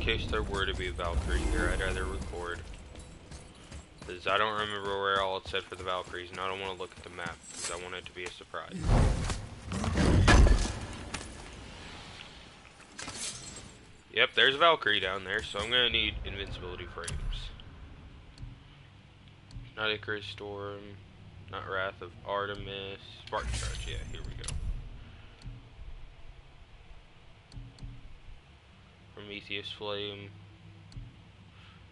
case there were to be a Valkyrie here, I'd rather record. Because I don't remember where all it said for the Valkyries, and I don't want to look at the map, because I want it to be a surprise. Yep, there's a Valkyrie down there, so I'm gonna need invincibility frames. Not Icarus Storm, not Wrath of Artemis, Spartan Charge, yeah, here we go. Prometheus Flame,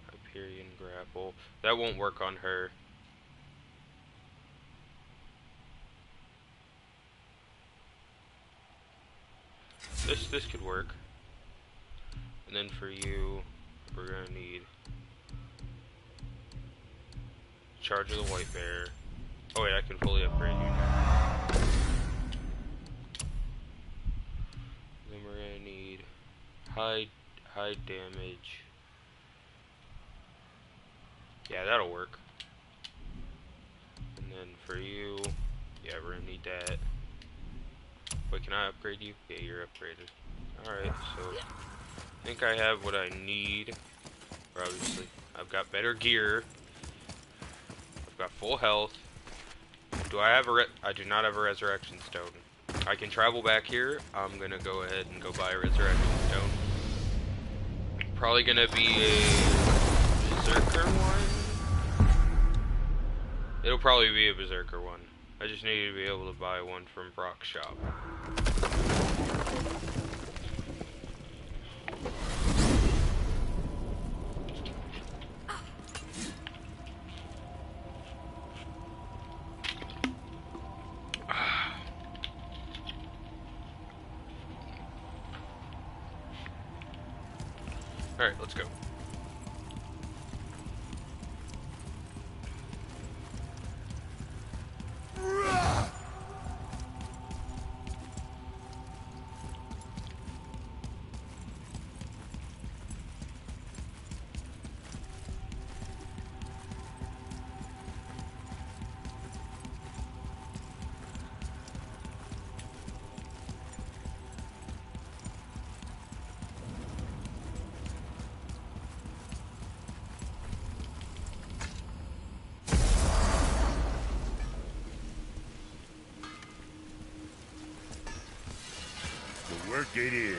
Hyperion Grapple, that won't work on her. This could work. And then for you, we're gonna need Charge of the White Bear. Oh wait, I can fully upgrade you now. Then we're gonna need high damage. Yeah, that'll work. And then for you, yeah, we're gonna need that. Wait, can I upgrade you? Yeah, you're upgraded. Alright, so I think I have what I need. Or obviously, I've got better gear. I've got full health. Do I have I do not have a resurrection stone. I can travel back here. I'm gonna go ahead and go buy a resurrection stone. Probably gonna be a berserker one. It'll probably be a berserker one. I just need to be able to buy one from Brock's shop. Alright, let's go. Work it is.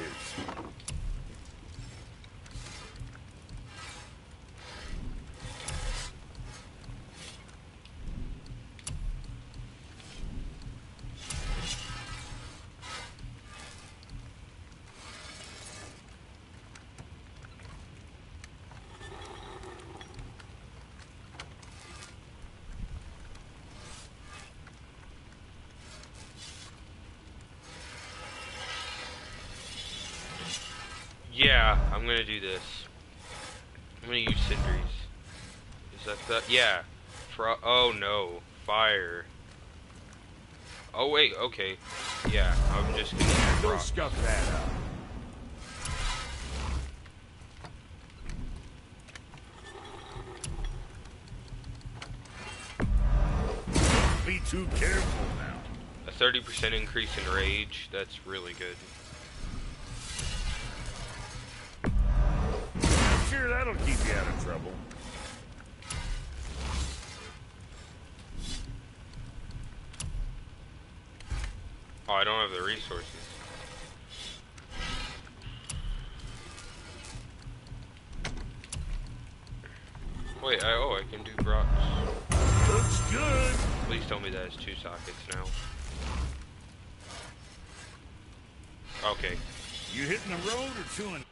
Yeah, I'm gonna do this. I'm gonna use Sindri's. Is that that? Yeah. Oh no. Fire. Oh wait, okay. Yeah, I'm just gonna use Don't rock. scuff that up. Be too careful now. A 30% increase in rage. That's really good. Sure, that'll keep you out of trouble. Oh, I don't have the resources. Wait, I can do Brock's. Looks good. Please tell me that it's 2 sockets now. Okay. You hitting the road or chewing?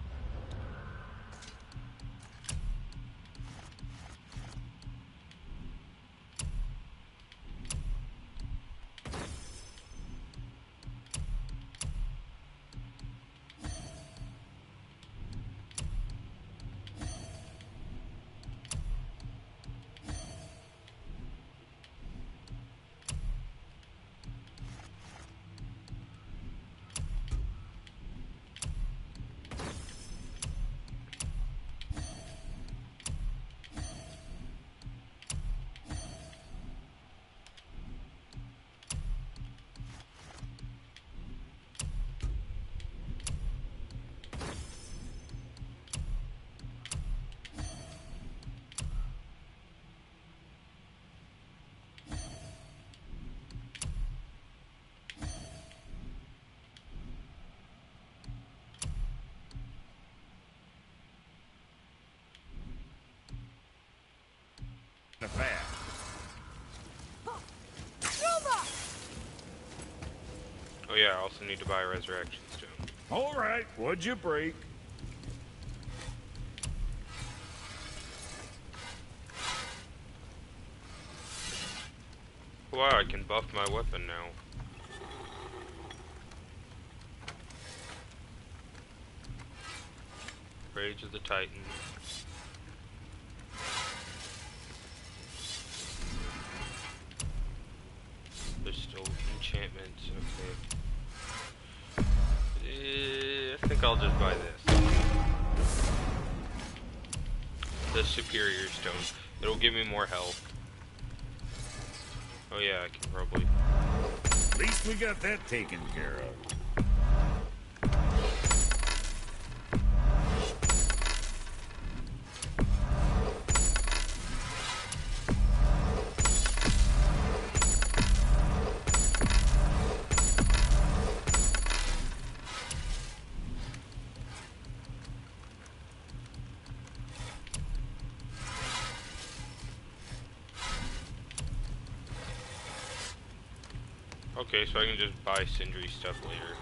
the fat. Oh yeah, I also need to buy a resurrection stone. All right, what'd you break? Wow, I can buff my weapon now. Rage of the Titans. There's still enchantments, okay. I think I'll just buy this. The Superior Stone. It'll give me more health. Oh yeah, I can probably... At least we got that taken care of. Okay, so I can just buy Sindri stuff later.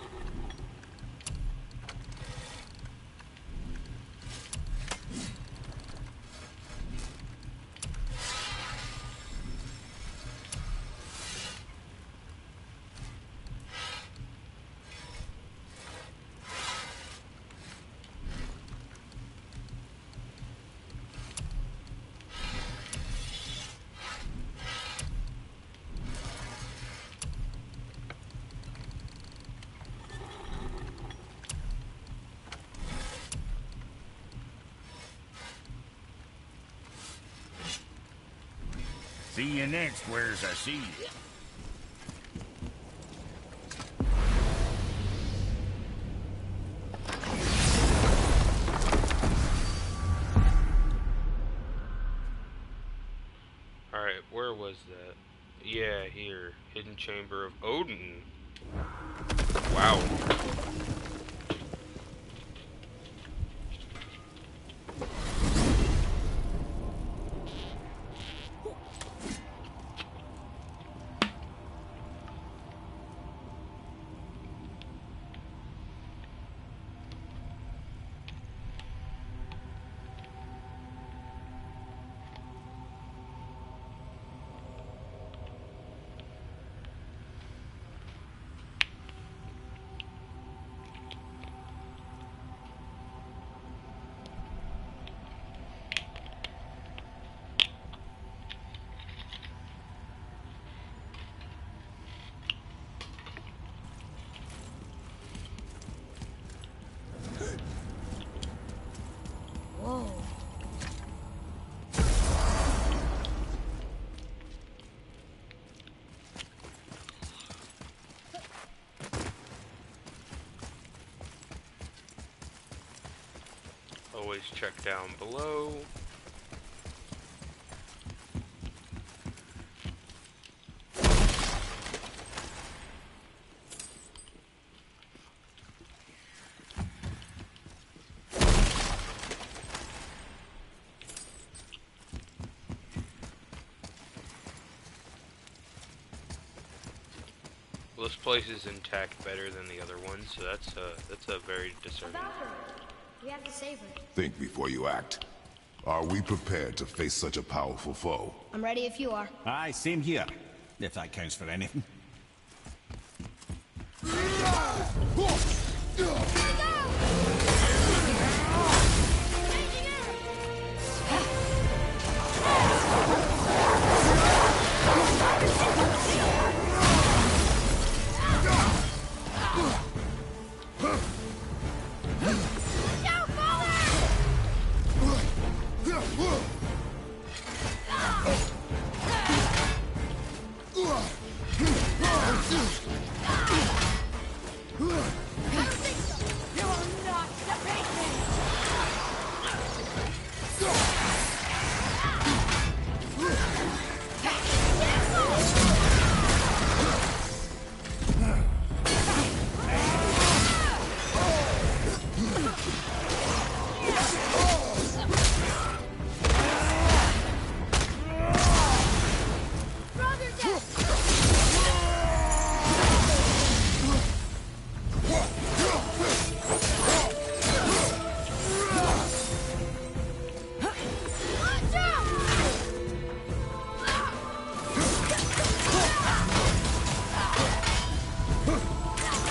See you next, where's I see you. Alright, where was that? Yeah, here. Hidden Chamber of Odin. Wow. Whoa. Always check down below. Well, this place is intact better than the other one, so that's a very discerning. We have to save her. Think before you act. Are we prepared to face such a powerful foe? I'm ready if you are. Aye, same here. If that counts for anything. Go, father!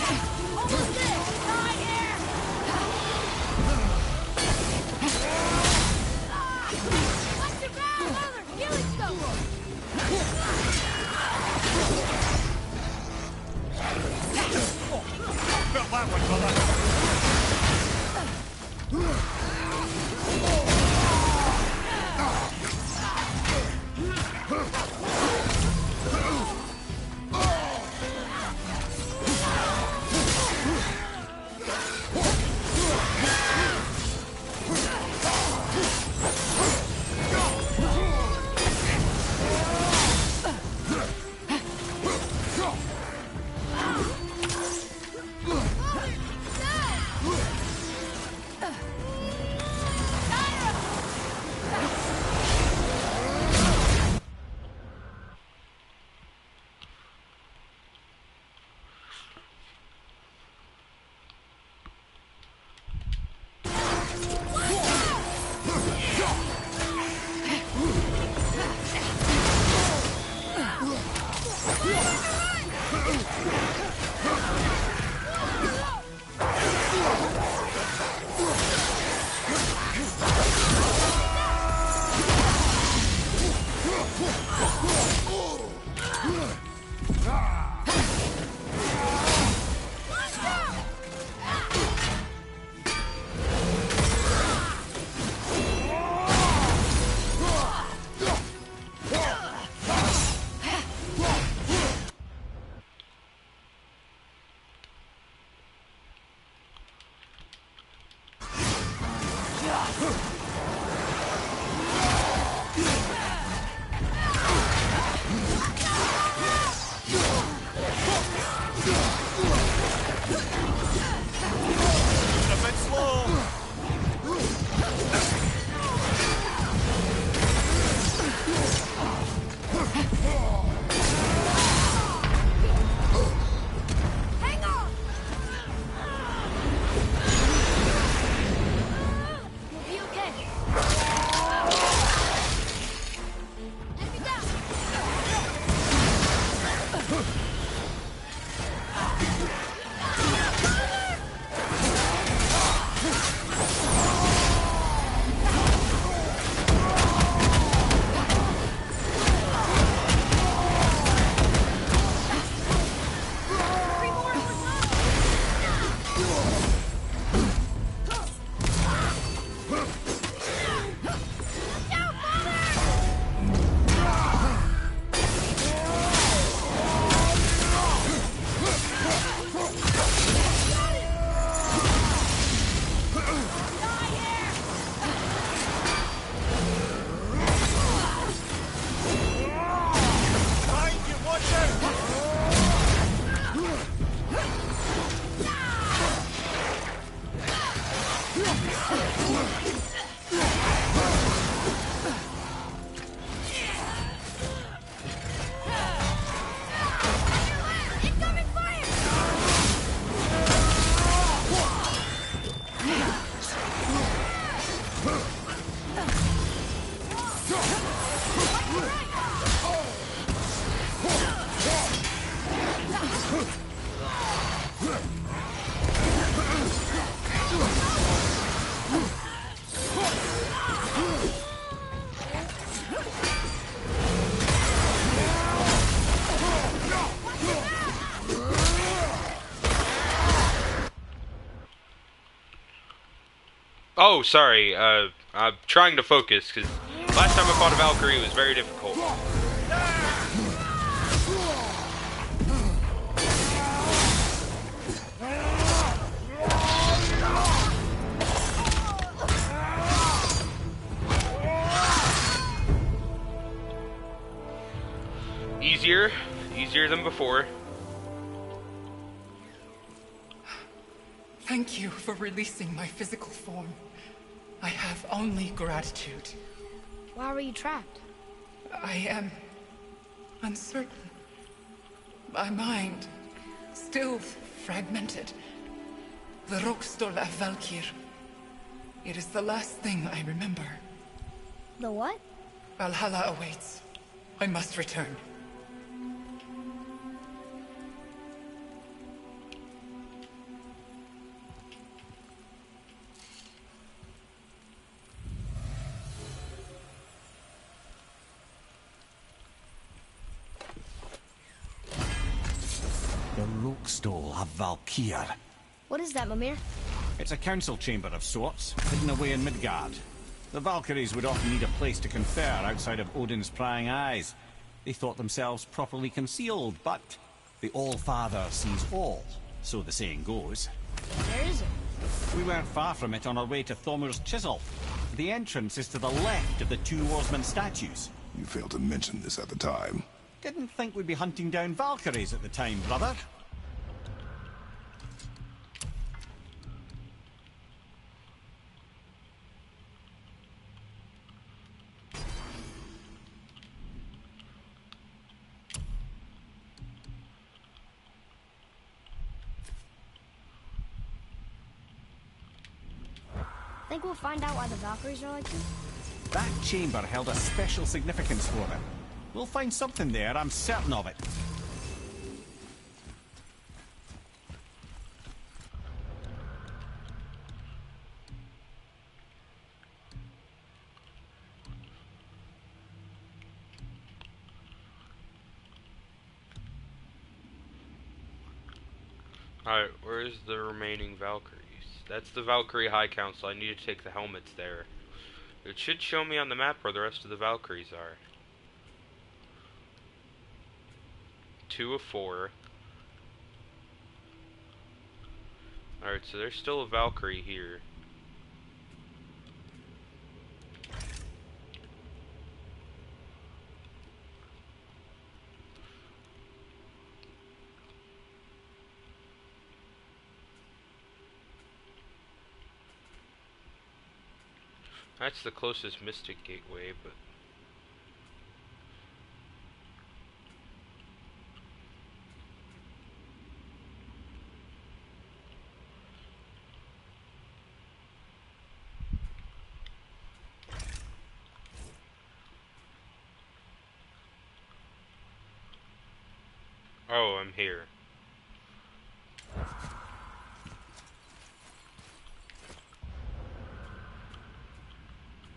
Almost there! Right here! Watch your back! Mother! Healing Felt that one, fella. Oh, sorry. I'm trying to focus because last time I fought a Valkyrie it was very difficult. Easier than before. Thank you for releasing my physical form. I have only gratitude. Why were you trapped? I am uncertain. My mind, still fragmented. The Rokstol of Valkyr. It is the last thing I remember. The what? Valhalla awaits. I must return. Folkstole of Valkyr. What is that, Mimir? It's a council chamber of sorts, hidden away in Midgard. The Valkyries would often need a place to confer outside of Odin's prying eyes. They thought themselves properly concealed, but the All-Father sees all, so the saying goes. Where is it? We weren't far from it on our way to Thormur's Chisel. The entrance is to the left of the two oarsmen statues. You failed to mention this at the time. Didn't think we'd be hunting down Valkyries at the time, brother. Think we'll find out why the Valkyries are like this? That chamber held a special significance for them. We'll find something there, I'm certain of it. Alright, where's the remaining Valkyries? That's the Valkyrie High Council. I need to take the helmets there. It should show me on the map where the rest of the Valkyries are. 2 of 4. Alright, so there's still a Valkyrie here. That's the closest Mystic Gateway, but... Oh, I'm here.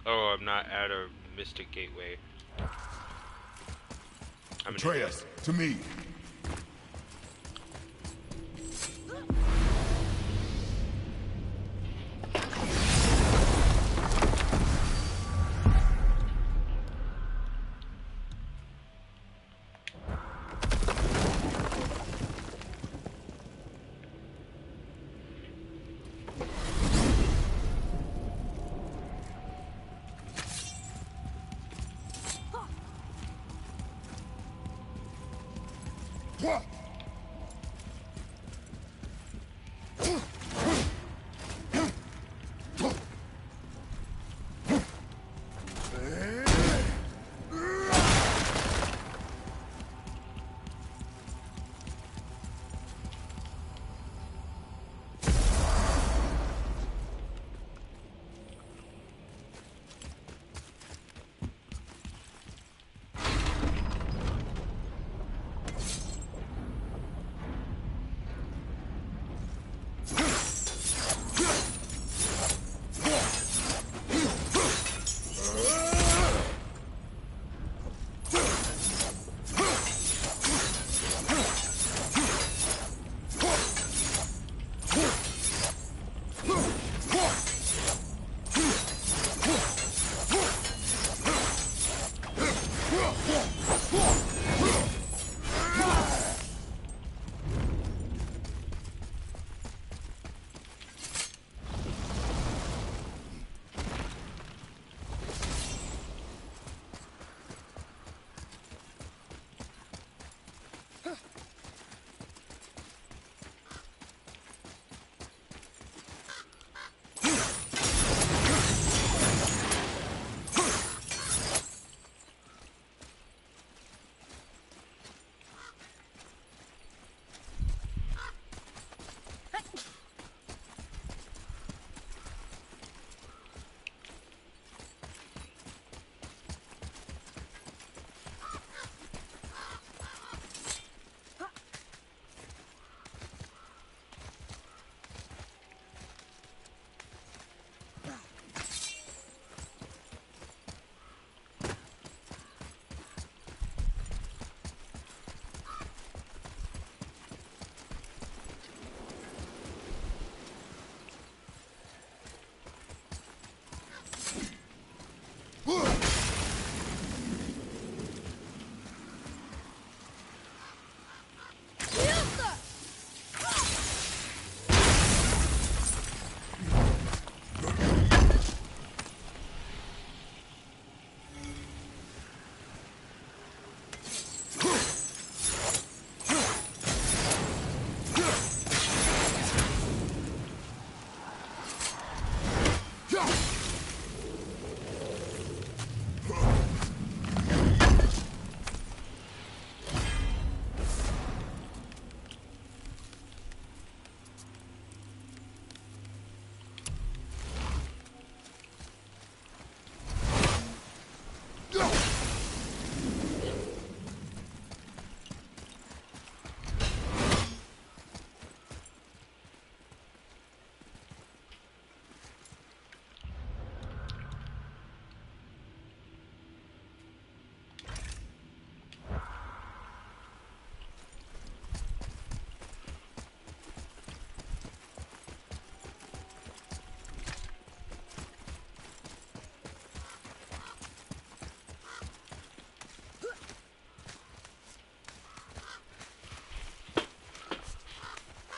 Oh, I'm not at a Mystic Gateway. I'm Atreus, to me.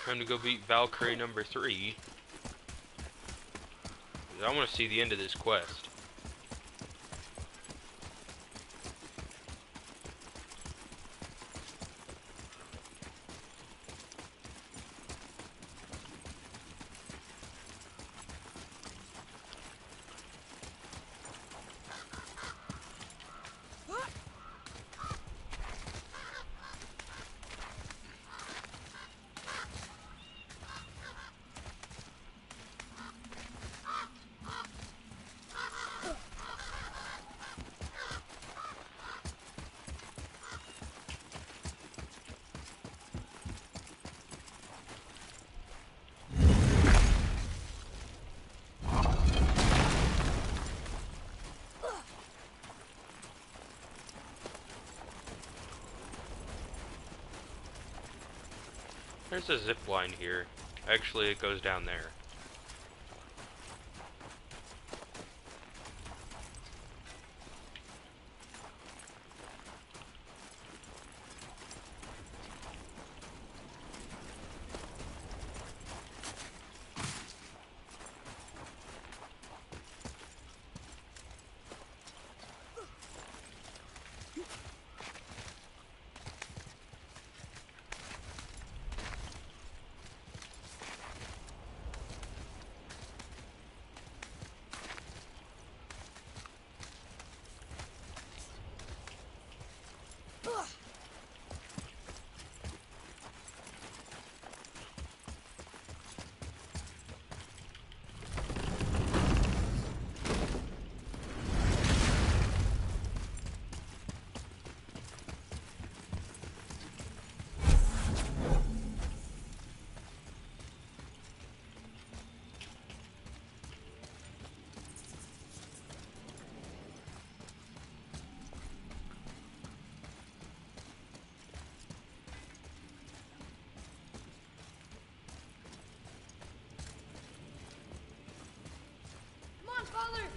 Time to go beat Valkyrie number 3. I want to see the end of this quest. There's a zip line here. Actually, it goes down there. Father!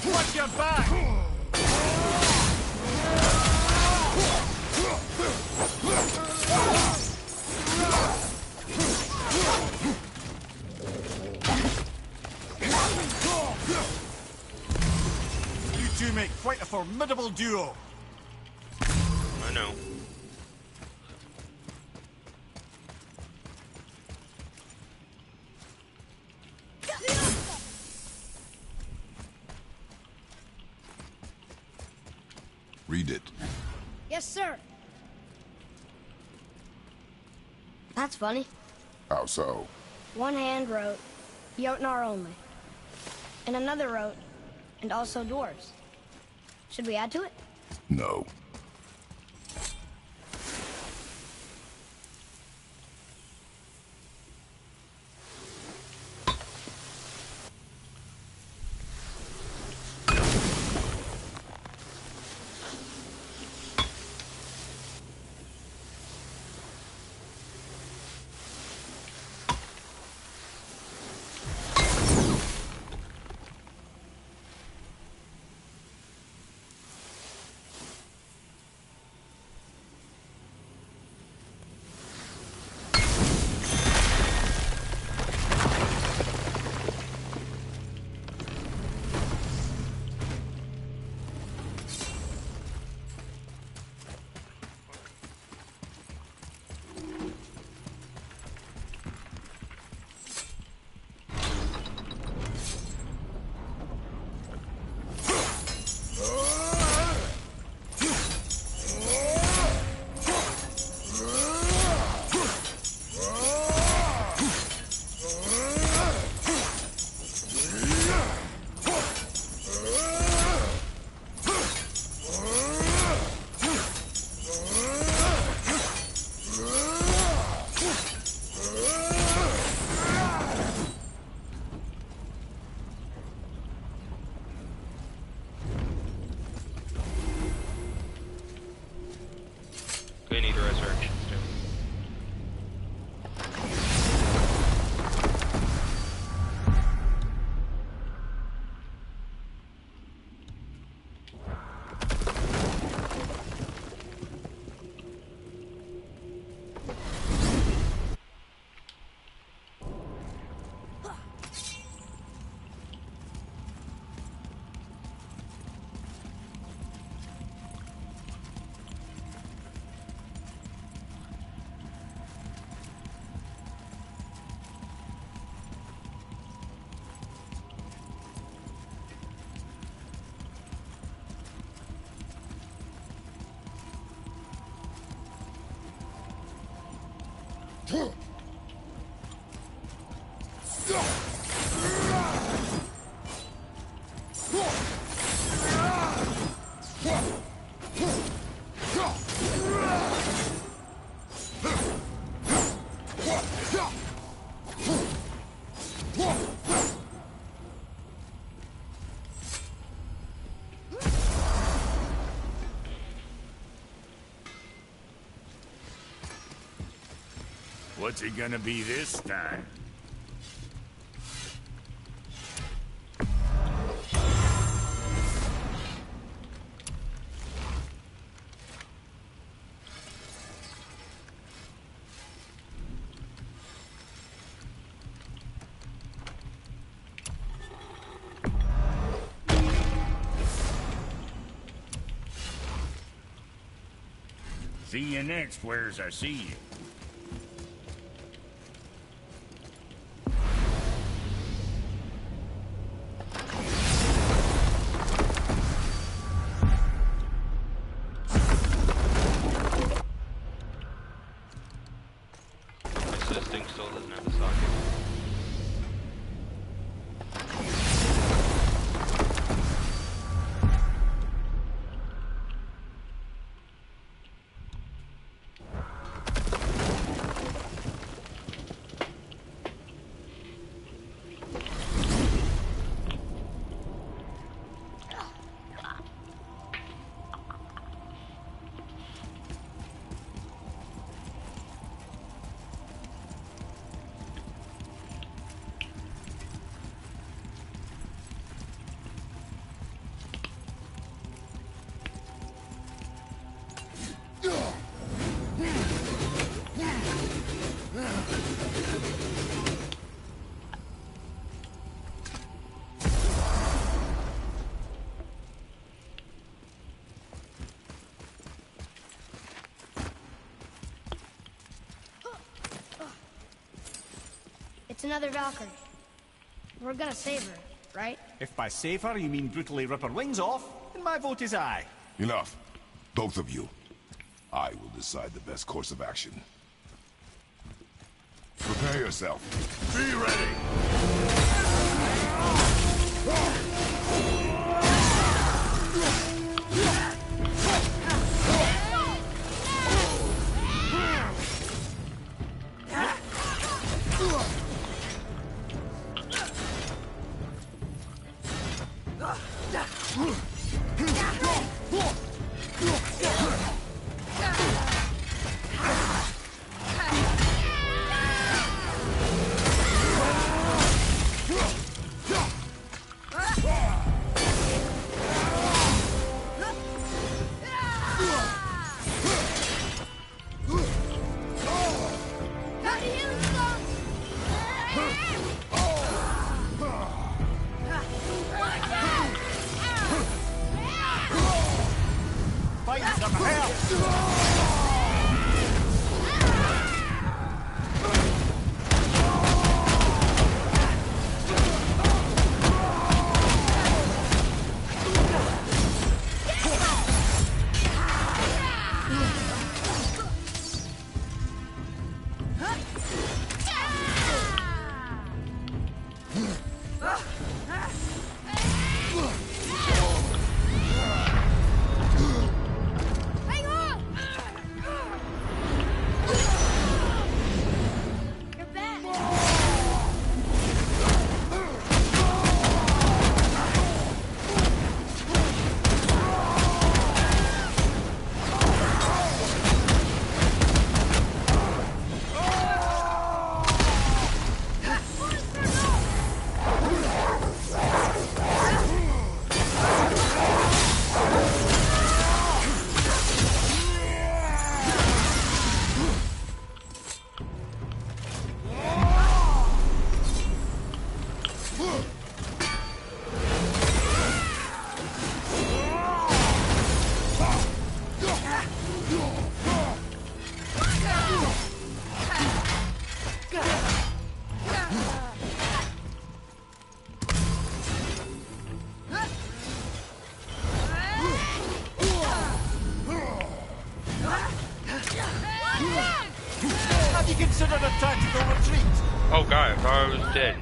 Watch your back! You two make quite a formidable duo. I know. Read it. Yes, sir. That's funny. How so? One hand wrote, Jotnar only. And another wrote, and also dwarves. Should we add to it? No. What's he gonna be this time? See you next, where's I see you. This thing still doesn't have a socket. It's another Valkyrie. We're gonna save her, right? If by save her you mean brutally rip her wings off, then my vote is aye. Enough. Both of you. I will decide the best course of action. Prepare yourself. Be ready! Fight some hell! considered a tactical retreat. Oh god, I thought I was dead.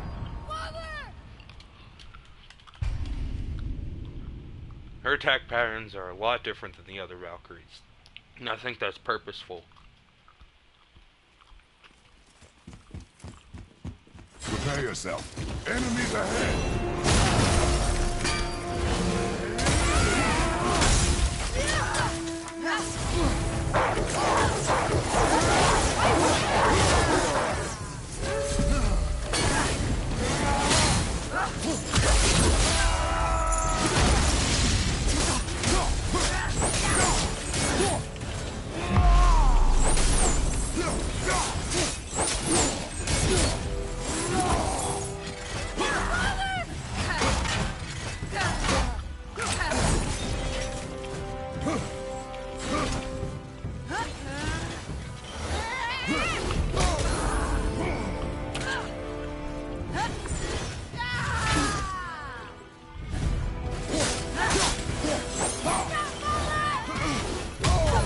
Her attack patterns are a lot different than the other Valkyries. And I think that's purposeful. Prepare yourself. Enemies ahead.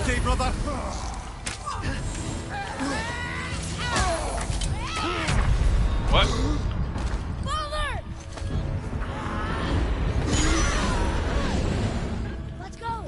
Okay, brother. What? Let's go.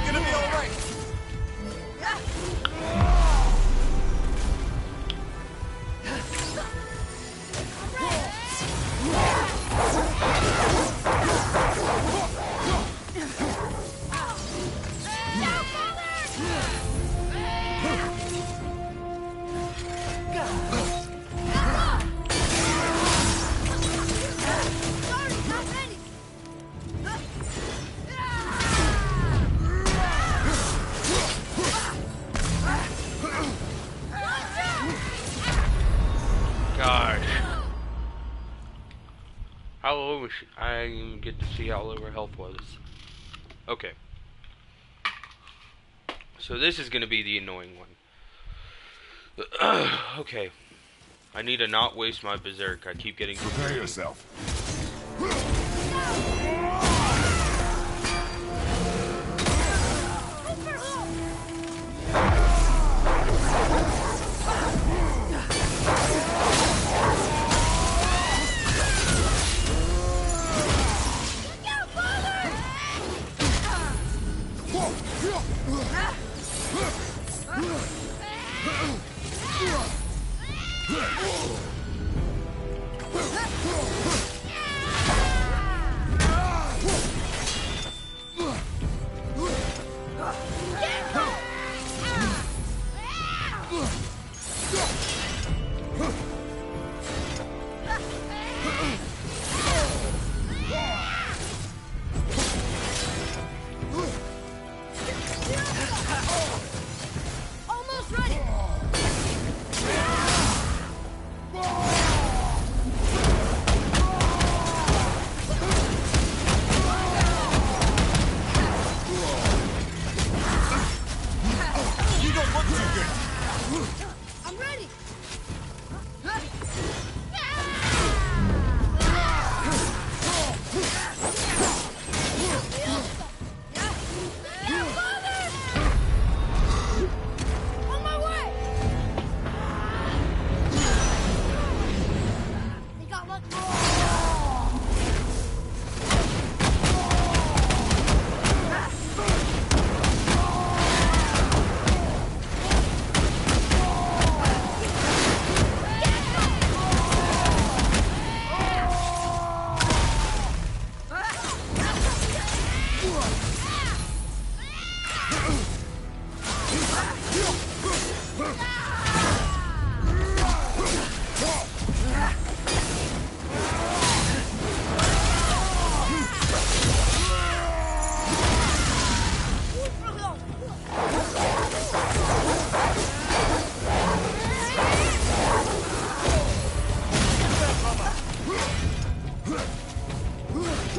Gonna be all right. God. How low was she? I didn't even get to see how low her health was. Okay. So this is gonna be the annoying one. Okay. I need to not waste my berserk. I keep getting Prepare yourself.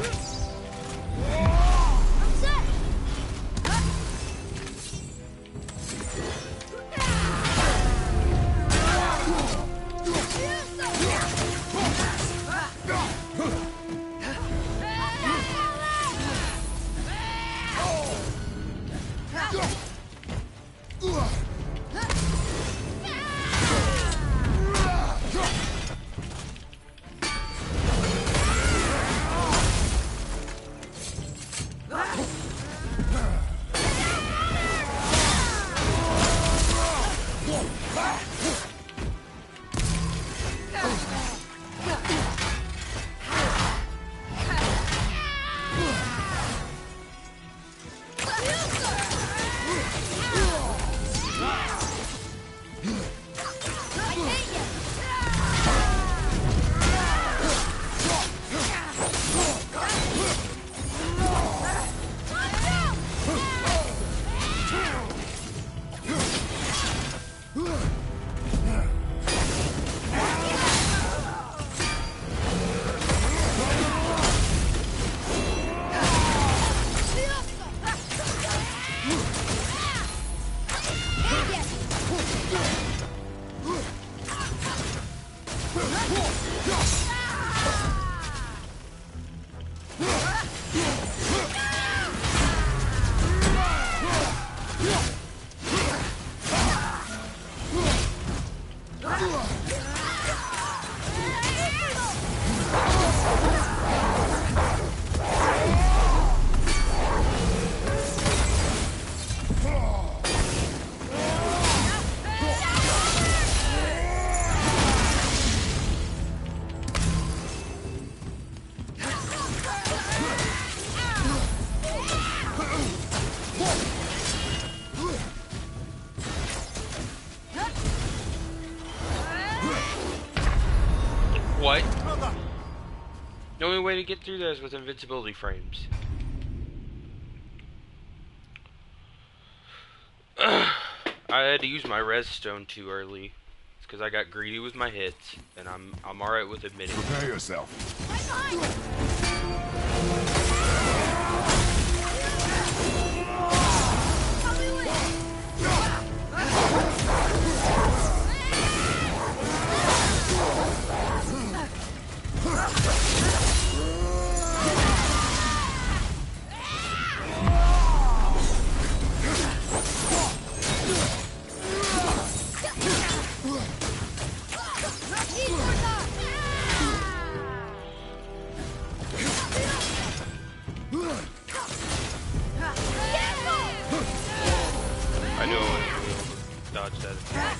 I'm set. What? The only way to get through that is with invincibility frames. I had to use my res stone too early. It's because I got greedy with my hits, and I'm alright with admitting it. Prepare yourself. I knew I wasn't gonna be able to dodge that attack.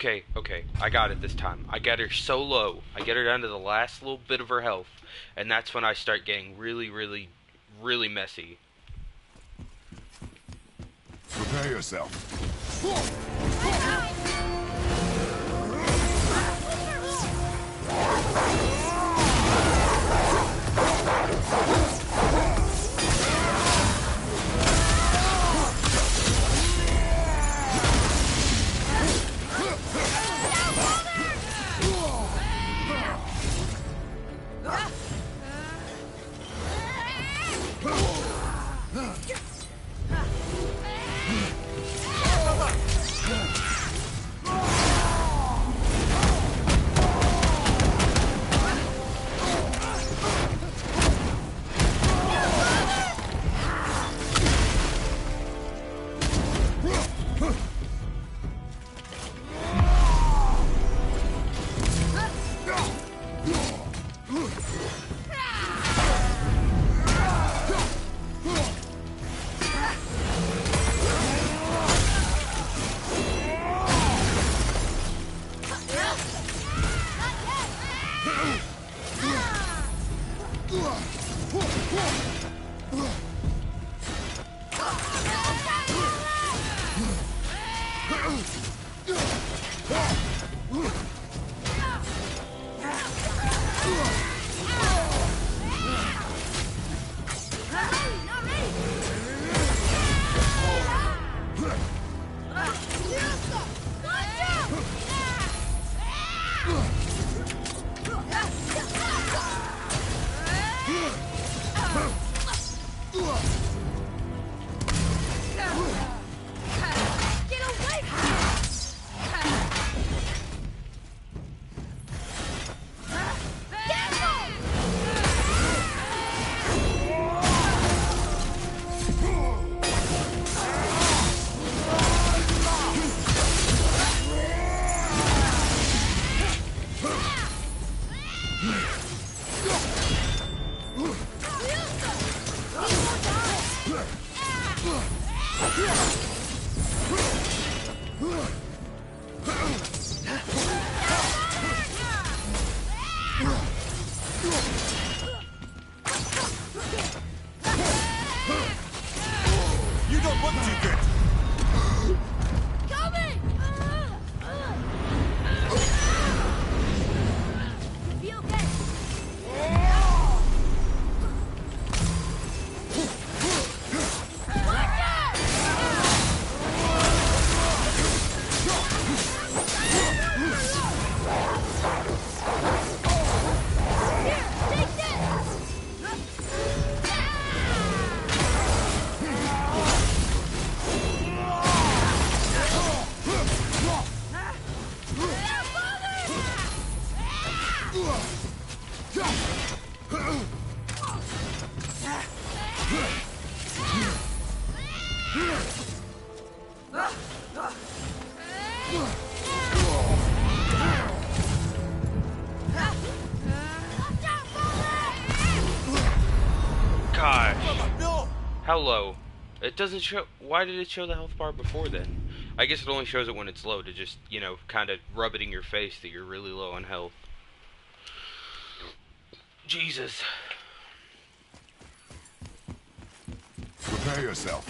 Okay, I got it this time. I get her so low. I get her down to the last little bit of her health, and that's when I start getting really, really, really messy. Prepare yourself. You don't look too good. Coming! Be okay. Watch out! Here, take this! Gosh. No. How low? It doesn't show. Why did it show the health bar before then? I guess it only shows it when it's low to just, you know, kind of rub it in your face that you're really low on health. Jesus. Prepare yourself.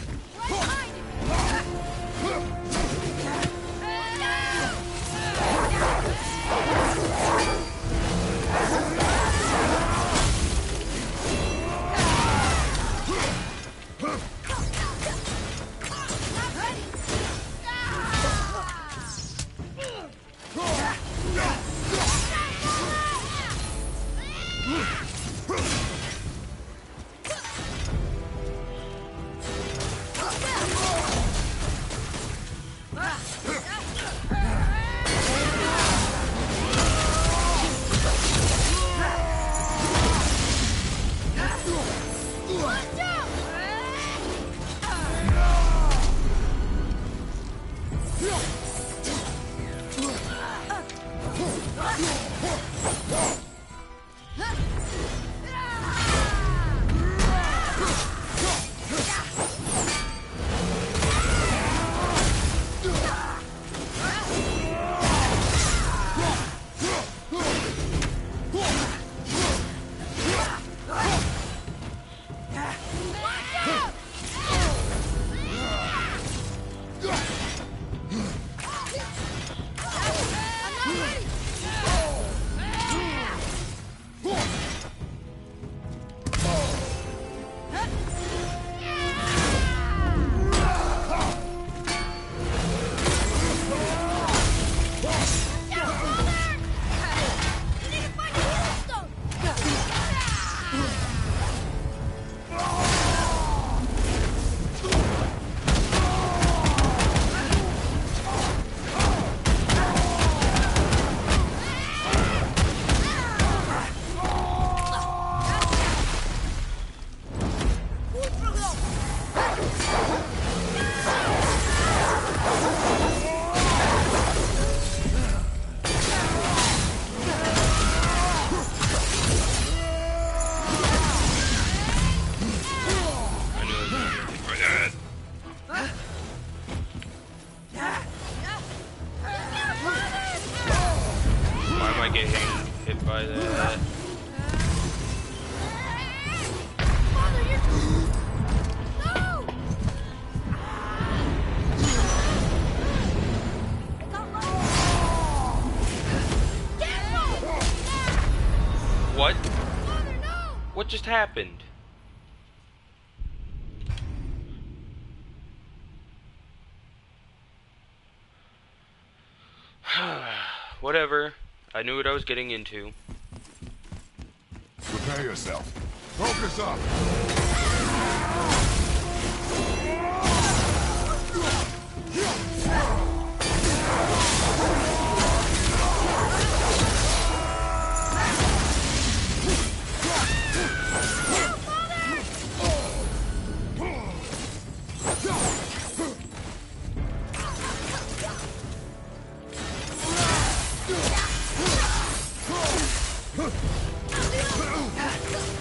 What? Father, no! What just happened? Whatever. I knew what I was getting into. Prepare yourself. Focus up.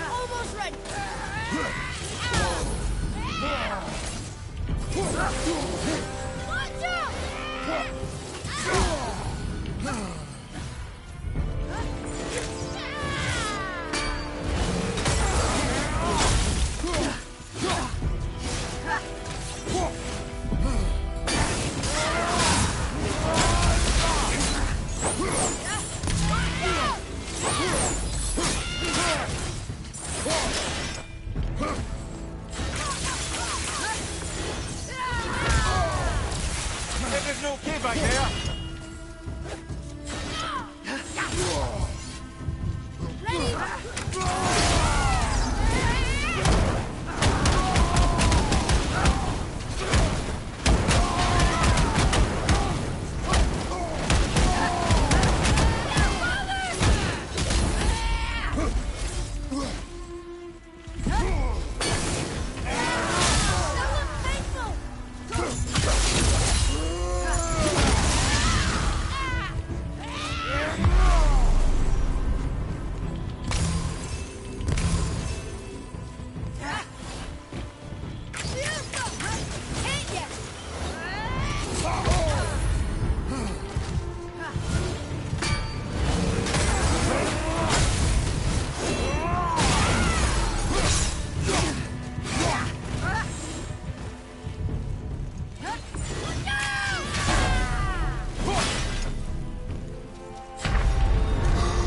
Almost ready. Watch out! There's no kid back there.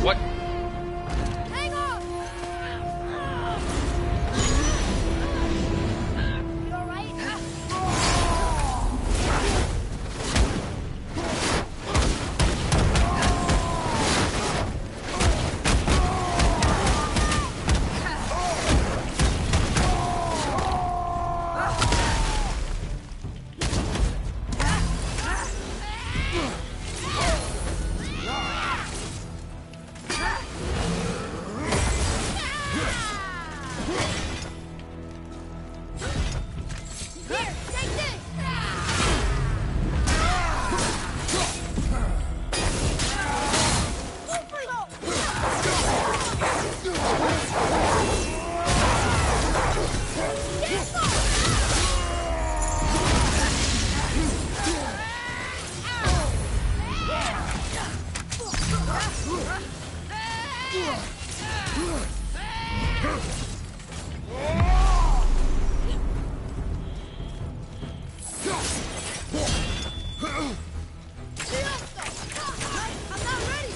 What? Hang on! You alright? Here, take this! I'm not ready!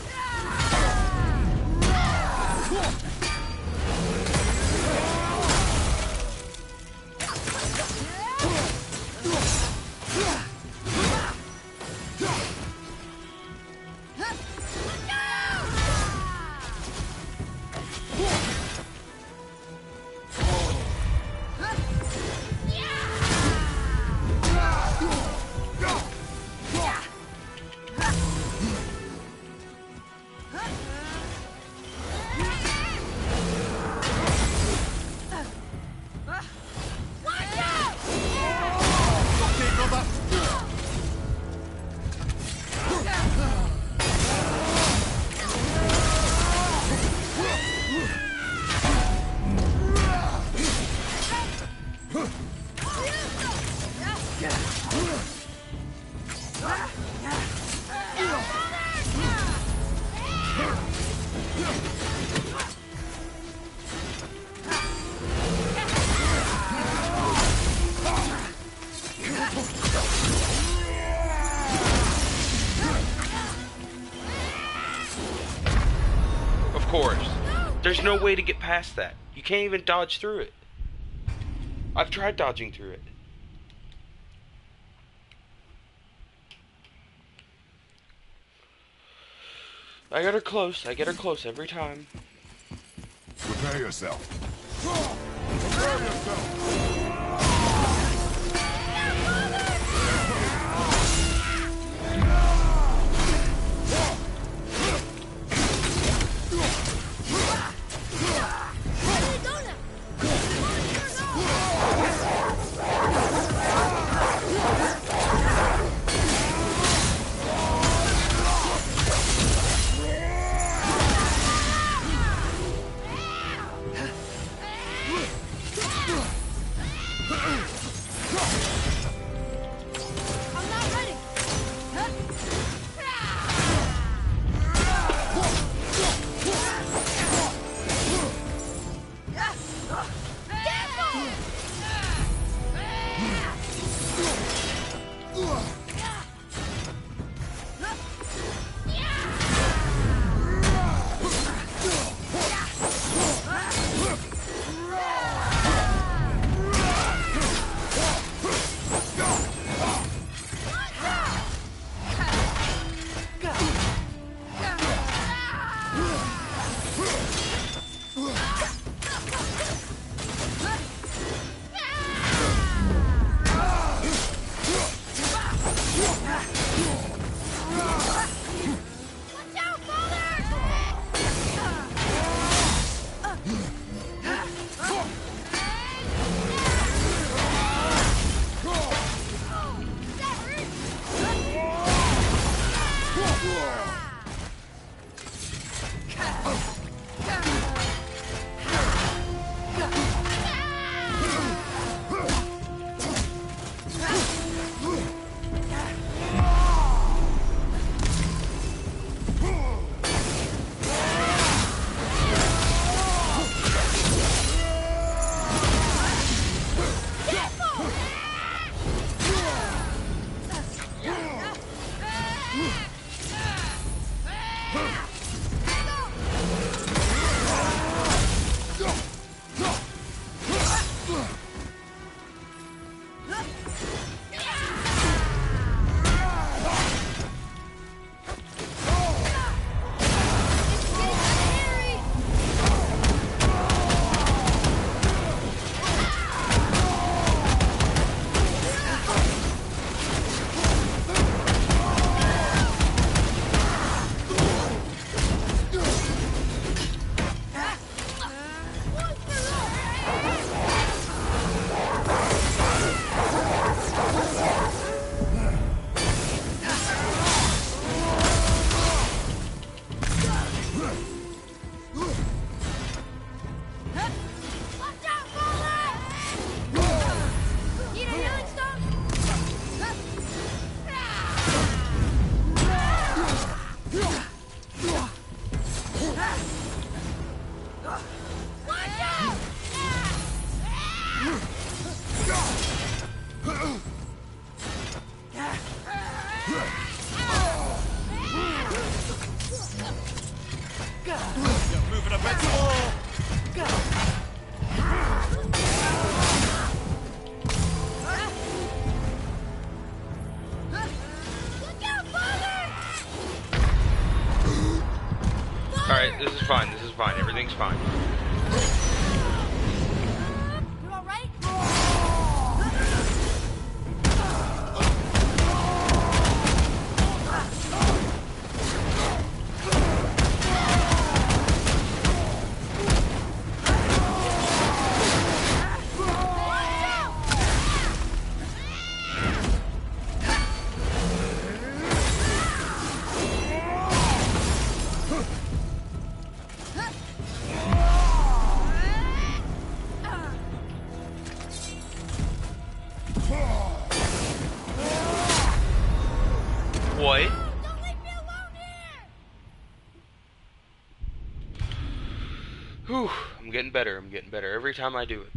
There's no way to get past that. You can't even dodge through it. I've tried dodging through it. I get her close. I get her close every time. Prepare yourself. Prepare yourself. Alright, this is fine, everything's fine. You alright? What? Don't leave me alone here! Whew, I'm getting better every time I do it.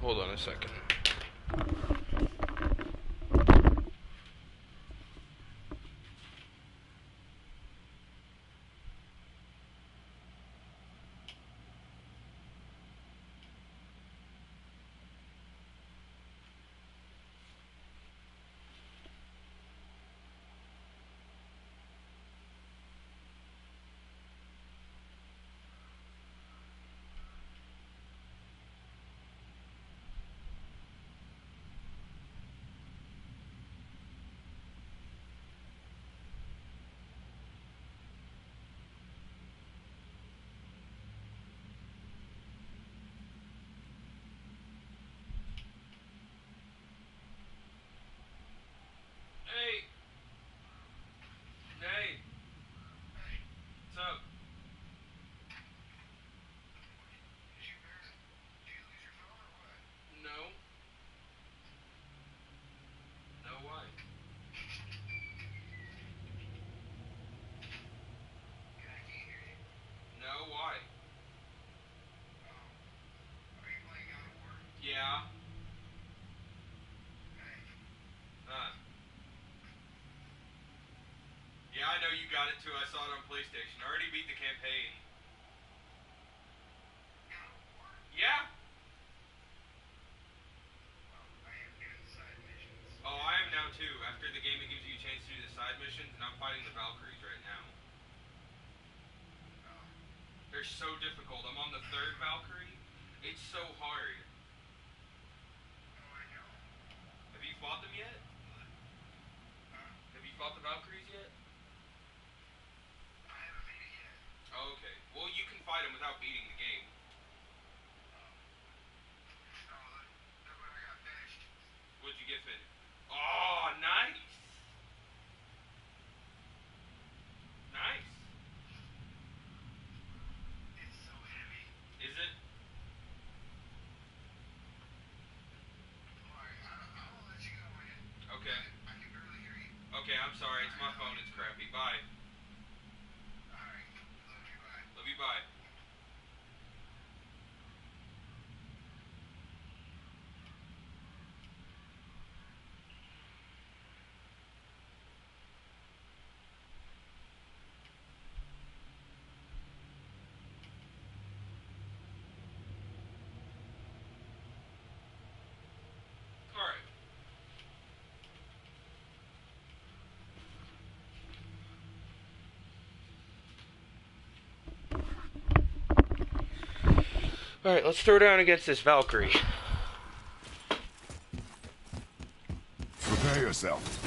Hold on a second. got it too. I saw it on PlayStation. I already beat the campaign. Yeah. Oh, I am now too. After the game, it gives you a chance to do the side missions, and I'm fighting the Valkyries right now. They're so difficult. I'm on the 3rd Valkyrie. It's so hard. Have you fought them yet? Have you fought the Valkyries yet? Oh, okay. Well, you can fight them without beating the game. What'd you get finished? Oh, nice! Nice. It's so heavy. Is it? Alright, I will let you go, man. Okay. I can barely hear you. Okay, I'm sorry. It's my phone. It's crappy. Bye. Alright. Love you, bye. Love you, bye. Alright. Alright, let's throw down against this Valkyrie. Prepare yourself.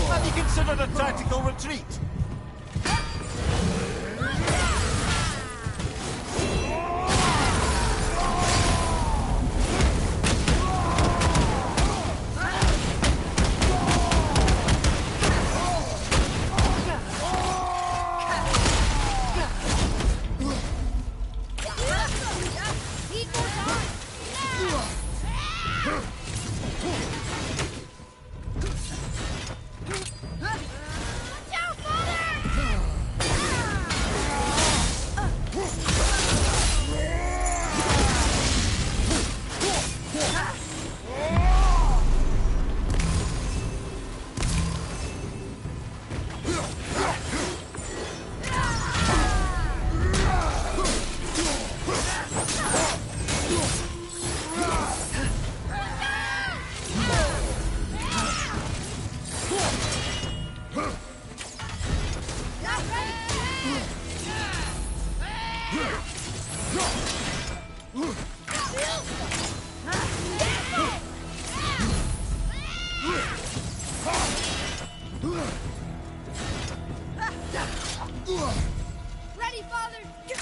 Have you considered a tactical retreat? Ready, Father! Yeah!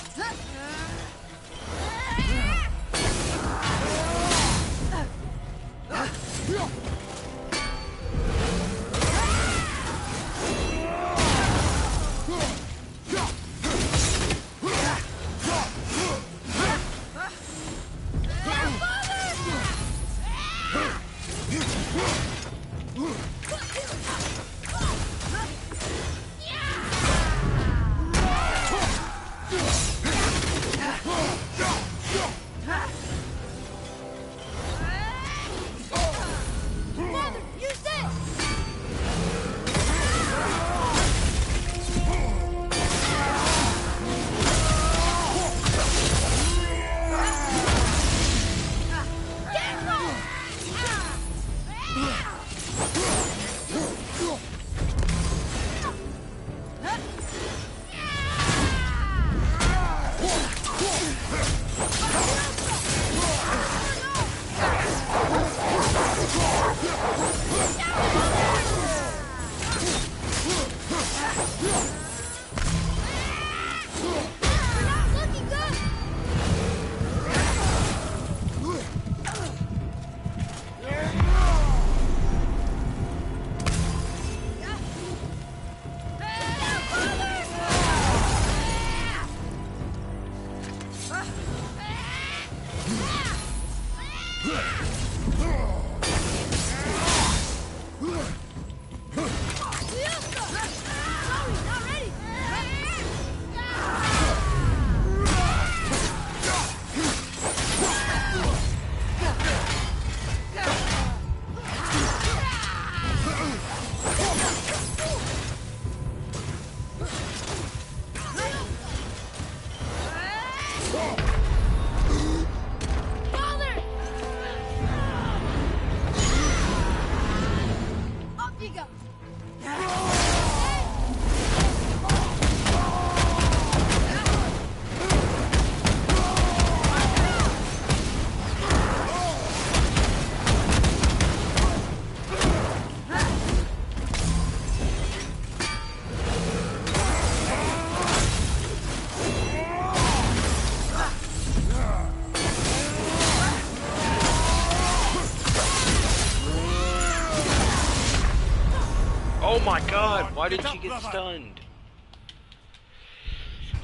my god, why did she get stunned?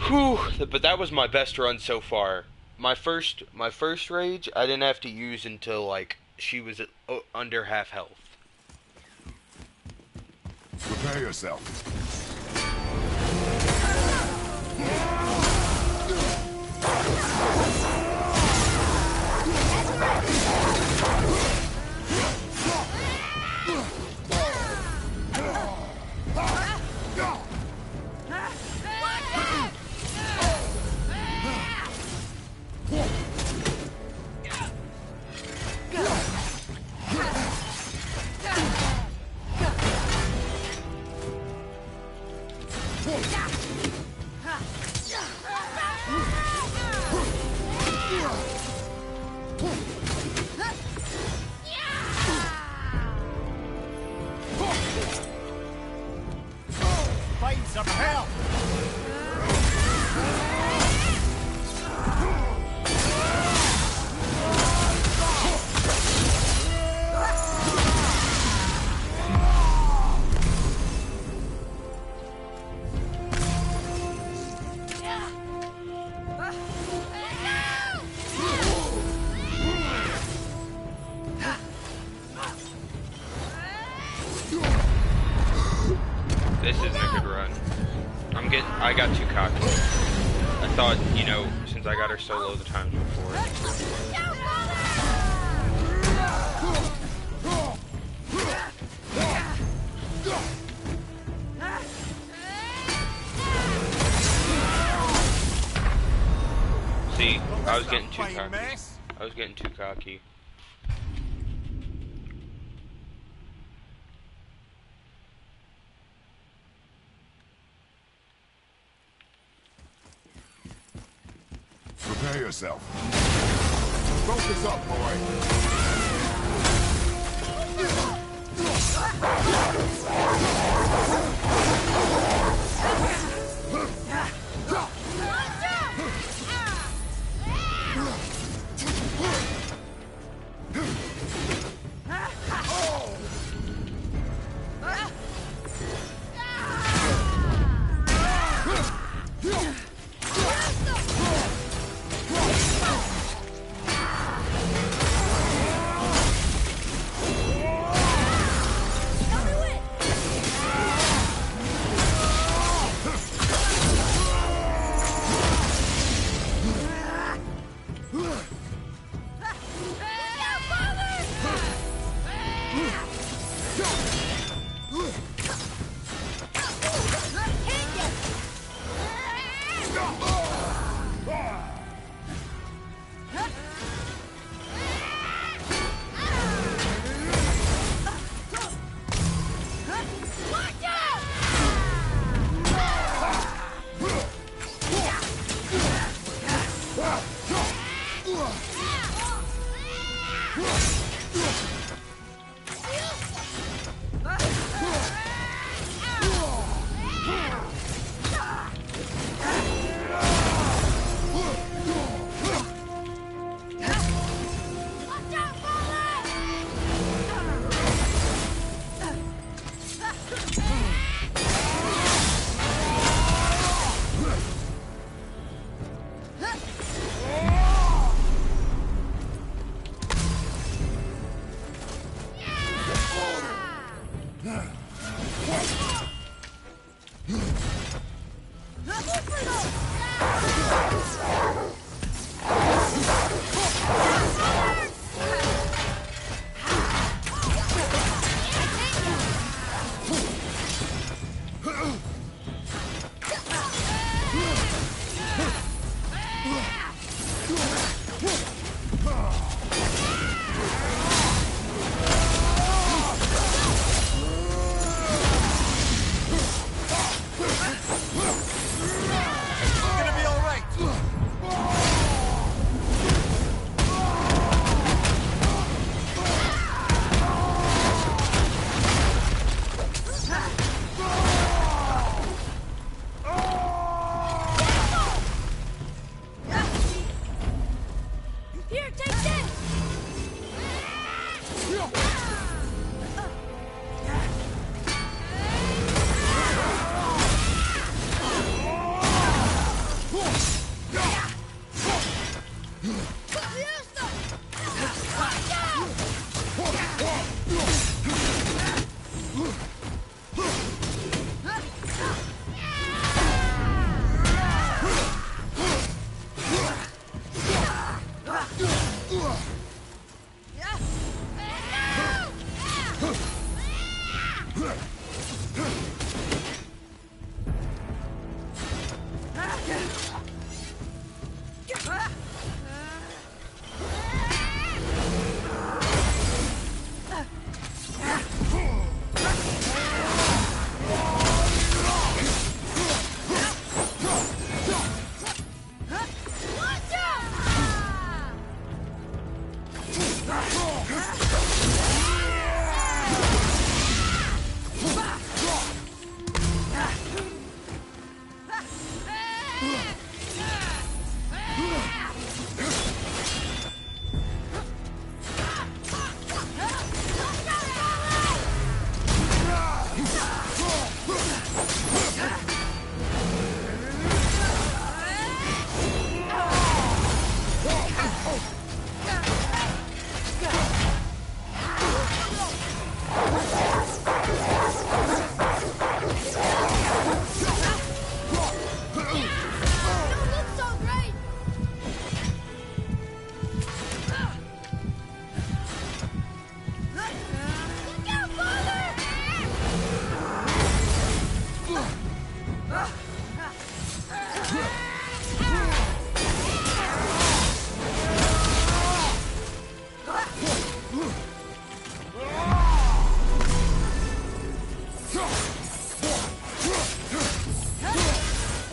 Whew, but that was my best run so far. My first rage, I didn't have to use until, like, she was at, under half health. Prepare yourself. Find some help! This isn't a good run. I got too cocky. I thought, you know, since I got her so low the times before. See, I was getting too cocky. I was getting too cocky. Prepare yourself. Focus up, boy.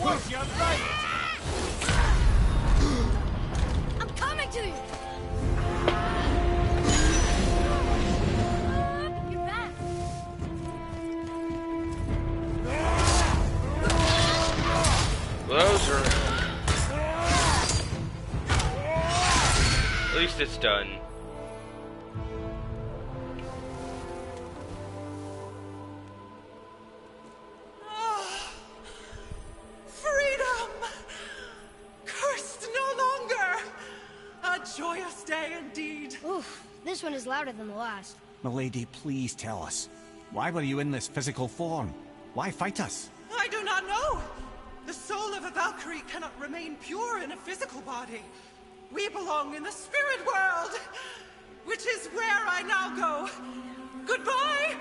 Was you right? I'm coming to you! You're back! Those are... At least it's done. Freedom! Cursed no longer! A joyous day indeed. Oof, this one is louder than the last. Milady, please tell us. Why were you in this physical form? Why fight us? I do not know. The soul of a Valkyrie cannot remain pure in a physical body. We belong in the spirit world, which is where I now go. Goodbye!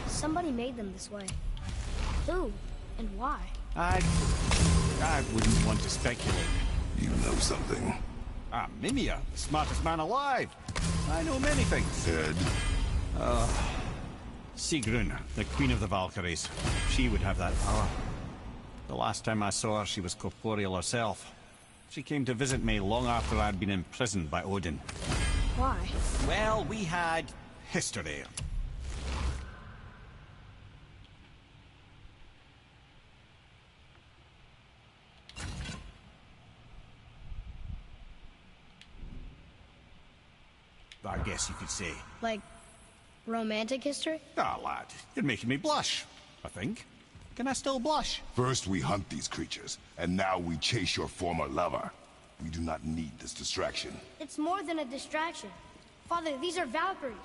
Somebody made them this way. Who? And why? I wouldn't want to speculate. You know something. Ah, Mimir, the smartest man alive. I know many things. Ed, Sigrun, the Queen of the Valkyries. She would have that power. The last time I saw her, she was corporeal herself. She came to visit me long after I'd been imprisoned by Odin. Why? Well, we had history. I guess you could say. Like, romantic history? Ah, lad, you're making me blush, I think. Can I still blush? first we hunt these creatures, and now we chase your former lover. We do not need this distraction. It's more than a distraction. Father, these are Valkyries.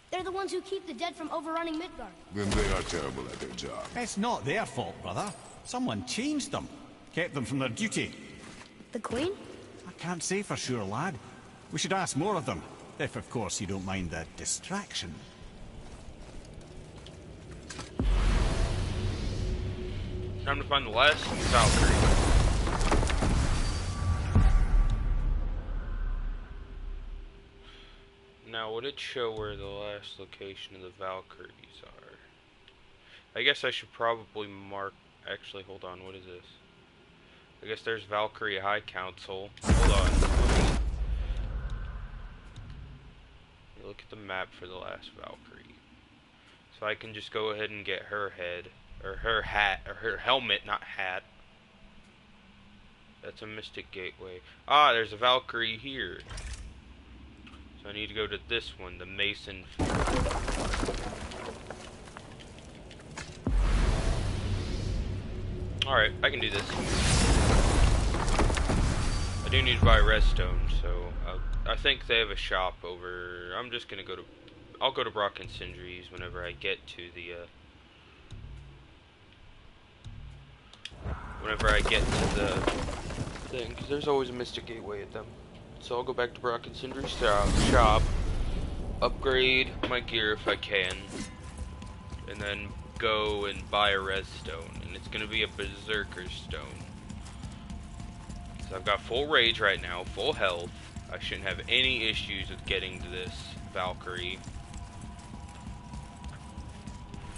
They're the ones who keep the dead from overrunning Midgard. Then they are terrible at their job. It's not their fault, brother. Someone changed them. Kept them from their duty. The Queen? I can't say for sure, lad. We should ask more of them. If, of course, you don't mind the distraction. Time to find the last Valkyrie. Now, would it show where the last location of the Valkyries are? I guess I should probably mark... Actually, hold on, what is this? I guess there's Valkyrie High Council. Hold on. Look at the map for the last Valkyrie. So I can just go ahead and get her head. Or her hat. Or her helmet, not hat. That's a Mystic Gateway. Ah, there's a Valkyrie here. So I need to go to this one, the Mason. Alright, I can do this. I do need to buy redstone, so I think they have a shop over. I'm just gonna go to. I'll go to Brock and Sindri's whenever I get to the. Whenever I get to the thing, because there's always a Mystic Gateway at them. So I'll go back to Brock and Sindri's shop, upgrade my gear if I can, and then go and buy a redstone, and it's gonna be a Berserker stone. So I've got full rage right now, full health. I shouldn't have any issues with getting to this Valkyrie.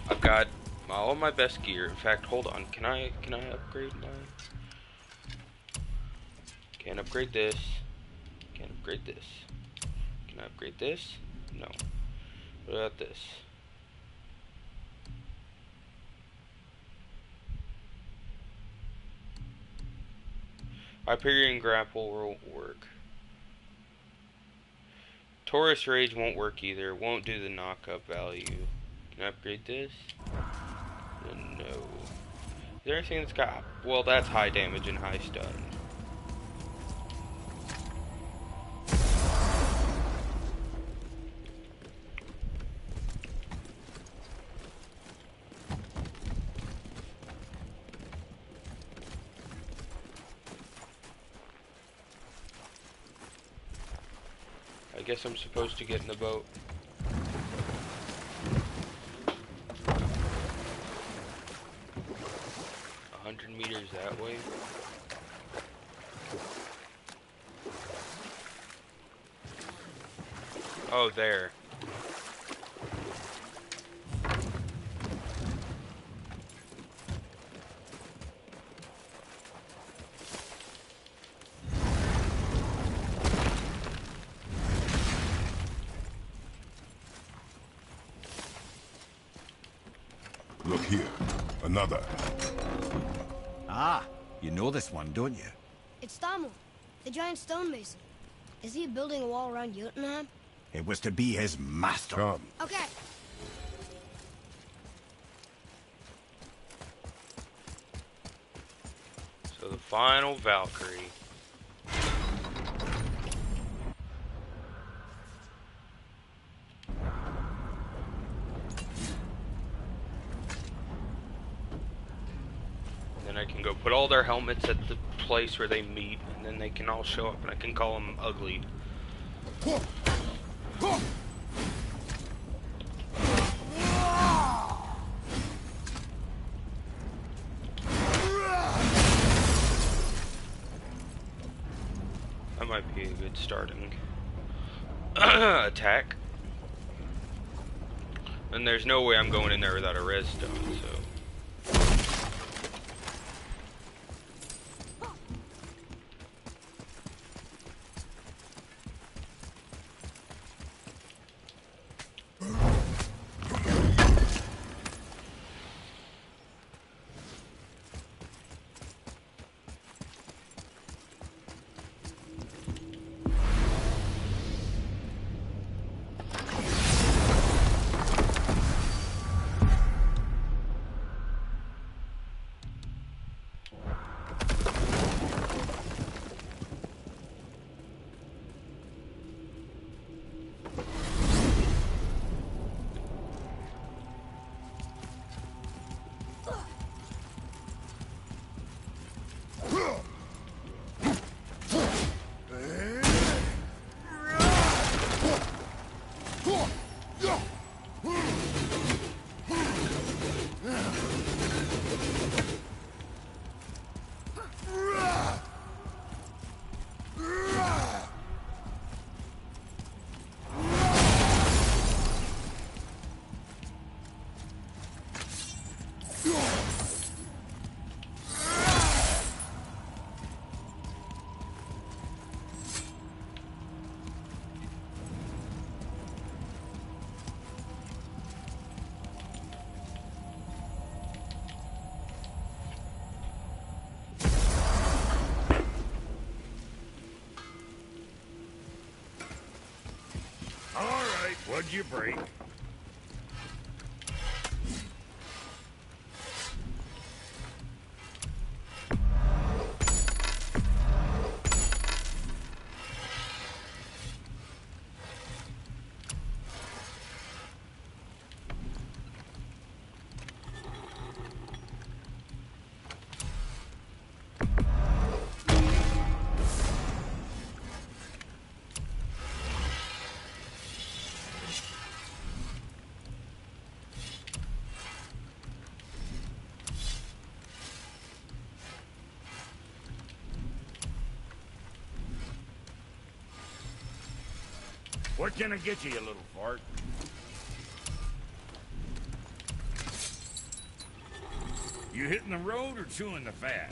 I've got all of my best gear. In fact, hold on. Can I upgrade my? Can't upgrade this. Can't upgrade this. Can I upgrade this? No. What about this? Hyperion Grapple won't work. Taurus Rage won't work either. Won't do the knock-up value. Can I upgrade this? No. Is there anything that's got... Well, that's high damage and high stun. I guess I'm supposed to get in the boat. 100 meters that way. Oh, there. Look here. Another. Ah, you know this one, don't you? It's Thamur, the giant stonemason. Is he building a wall around Jotunheim? It was to be his master. Come. Okay. So the final Valkyrie. Then I can go put all their helmets at the place where they meet, and then they can all show up, and I can call them ugly. That might be a good starting attack. And there's no way I'm going in there without a redstone, so. All right, what'd you break? What can I get you, you little fart? You hitting the road or chewing the fat?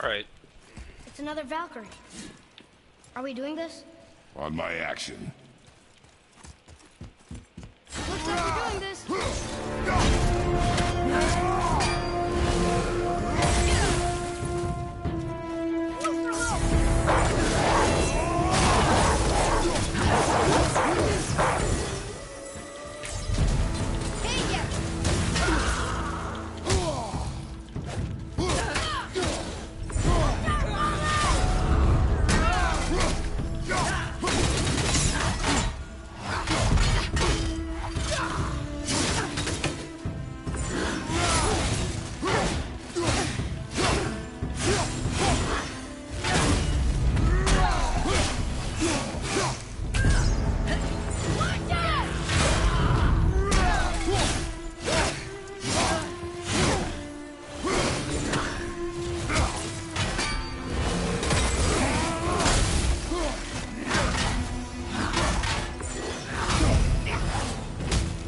Alright. It's another Valkyrie. Are we doing this? On my action. Looks like we're doing this. Hey, yeah.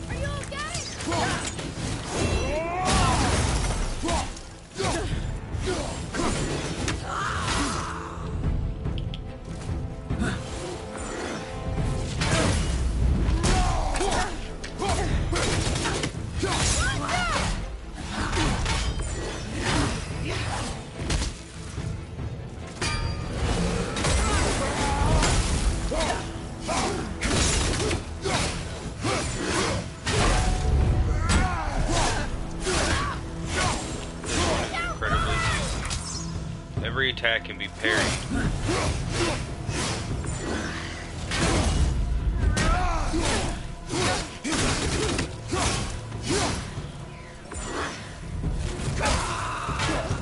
Are you okay? Incredibly easy. Every attack can be parried.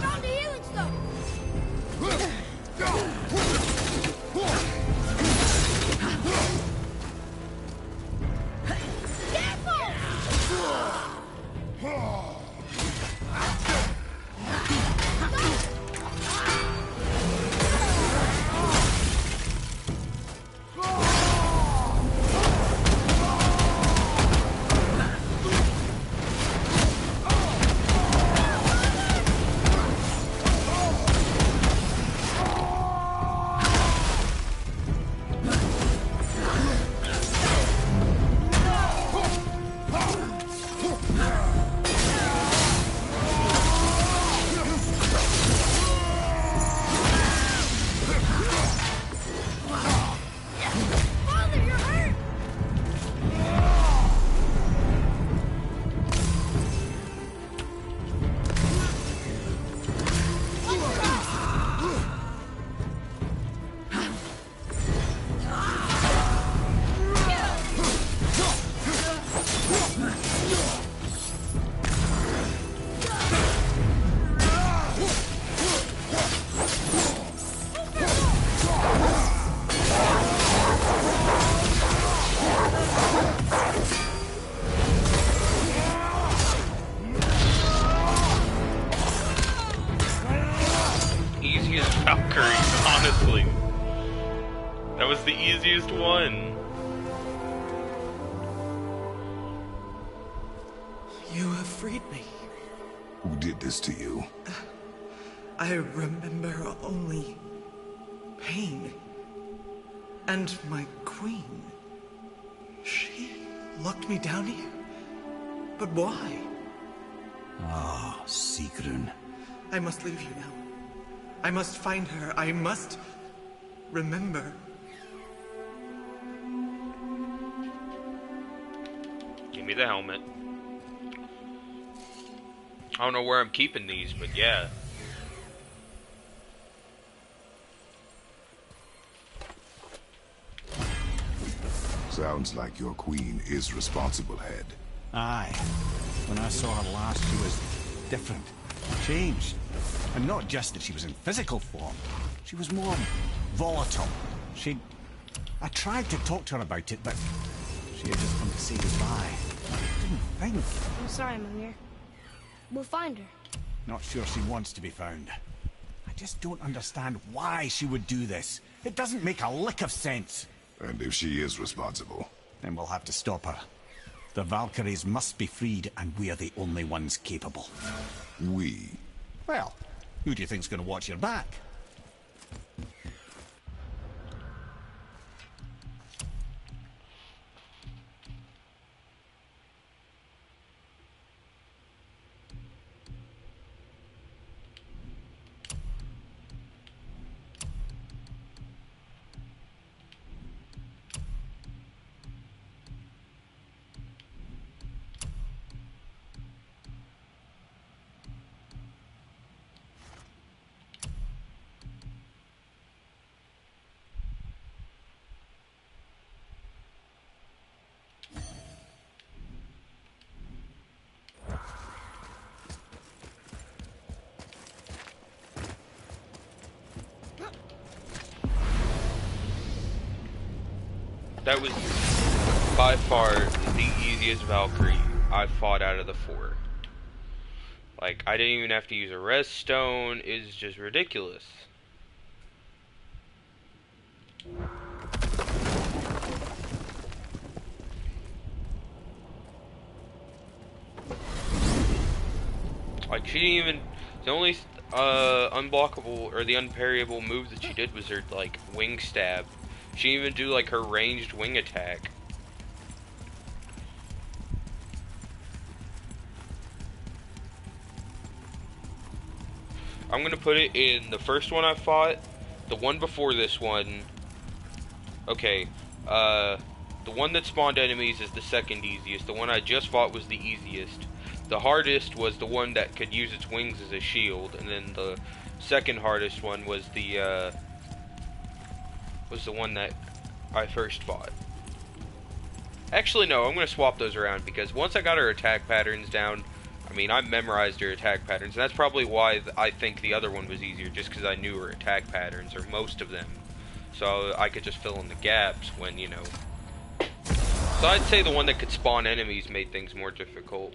Found the healing stuff. Father, you're hurt. Easiest Valkyrie, honestly. That was the easiest one. You have freed me. Who did this to you? I remember only pain. And my queen. She locked me down here. But why? Ah, Sigrun. I must leave you now. I must find her. I must remember. Give me the helmet. I don't know where I'm keeping these, but yeah. Sounds like your queen is responsible, Head. Aye. When I saw her last, she was different. Changed. And not just that she was in physical form. She was more volatile. I tried to talk to her about it, but she had just come to say goodbye. I didn't think. I'm sorry, Mimir. We'll find her. Not sure she wants to be found. I just don't understand why she would do this. It doesn't make a lick of sense. And if she is responsible, Then we'll have to stop her. The Valkyries must be freed, and we're the only ones capable. we... Well, Who do you think's going to watch your back? That was by far the easiest Valkyrie I've fought out of the 4. Like, I didn't even have to use a res stone. It's just ridiculous. Like, she didn't even... The only unblockable, or the unparryable move that she did was her, like, wing stab. She didn't even do, like, her ranged wing attack. I'm gonna put it in the first one I fought, the one before this one. Okay, the one that spawned enemies is the second easiest. The one I just fought was the easiest. The hardest was the one that could use its wings as a shield, and then the second hardest one was the one that I first fought. Actually, no, I'm gonna swap those around, because once I got her attack patterns down, I mean, I memorized her attack patterns, and that's probably why I think the other one was easier, just because I knew her attack patterns, or most of them. So I could just fill in the gaps when, you know. So I'd say the one that could spawn enemies made things more difficult.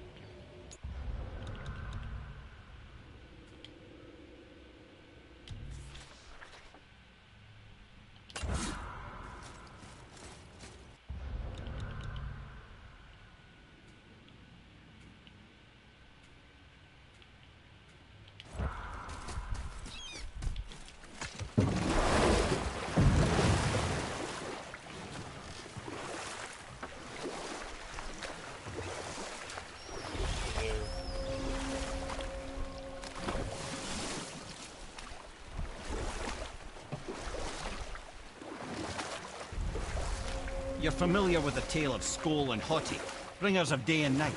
You're familiar with the tale of Skoll and Hoti, bringers of day and night?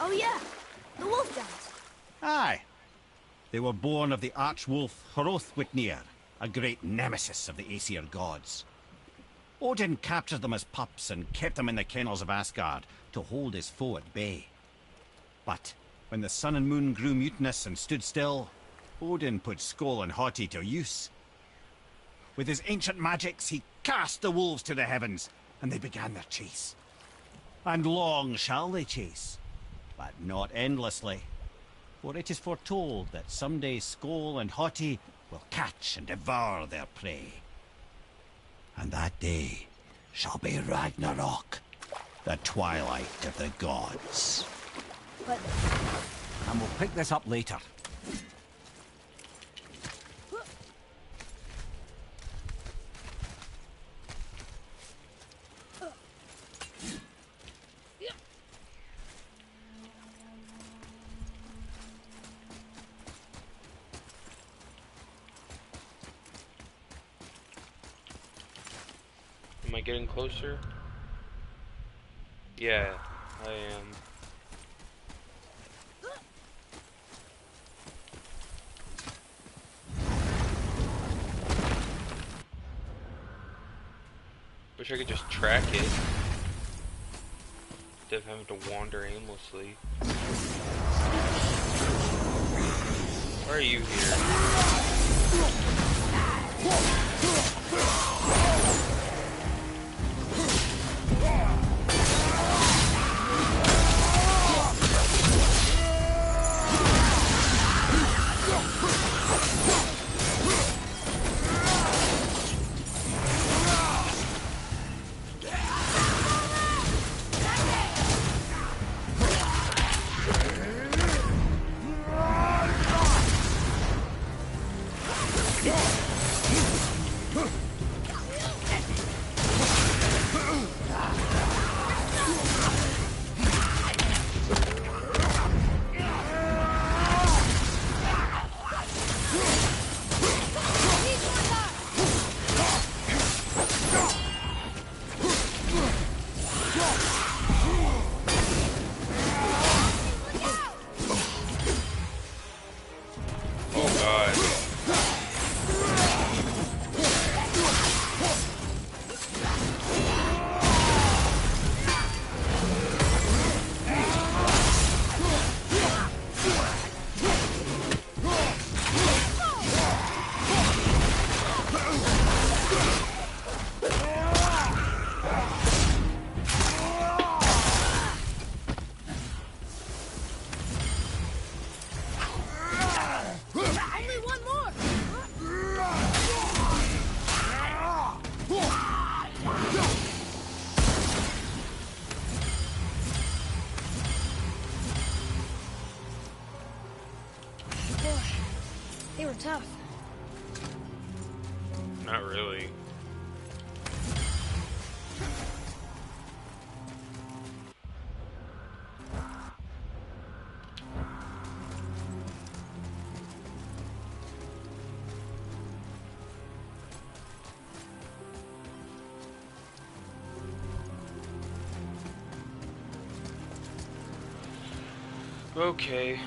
Oh yeah, the wolf giants. Aye. They were born of the archwolf Hrothwitnir, a great nemesis of the Aesir gods. Odin captured them as pups and kept them in the kennels of Asgard to hold his foe at bay. But when the sun and moon grew mutinous and stood still, Odin put Skoll and Hoti to use. With his ancient magics, he cast the wolves to the heavens, and they began their chase. And long shall they chase, but not endlessly. For it is foretold that someday Skoll and Hoti will catch and devour their prey. And that day shall be Ragnarok, the twilight of the gods. But And we'll pick this up later. Am I getting closer? Yeah, I am. Wish I could just track it instead of having to wander aimlessly. Why are you here? Oh god. Only one more! Boy, they were tough. Not really. Okay.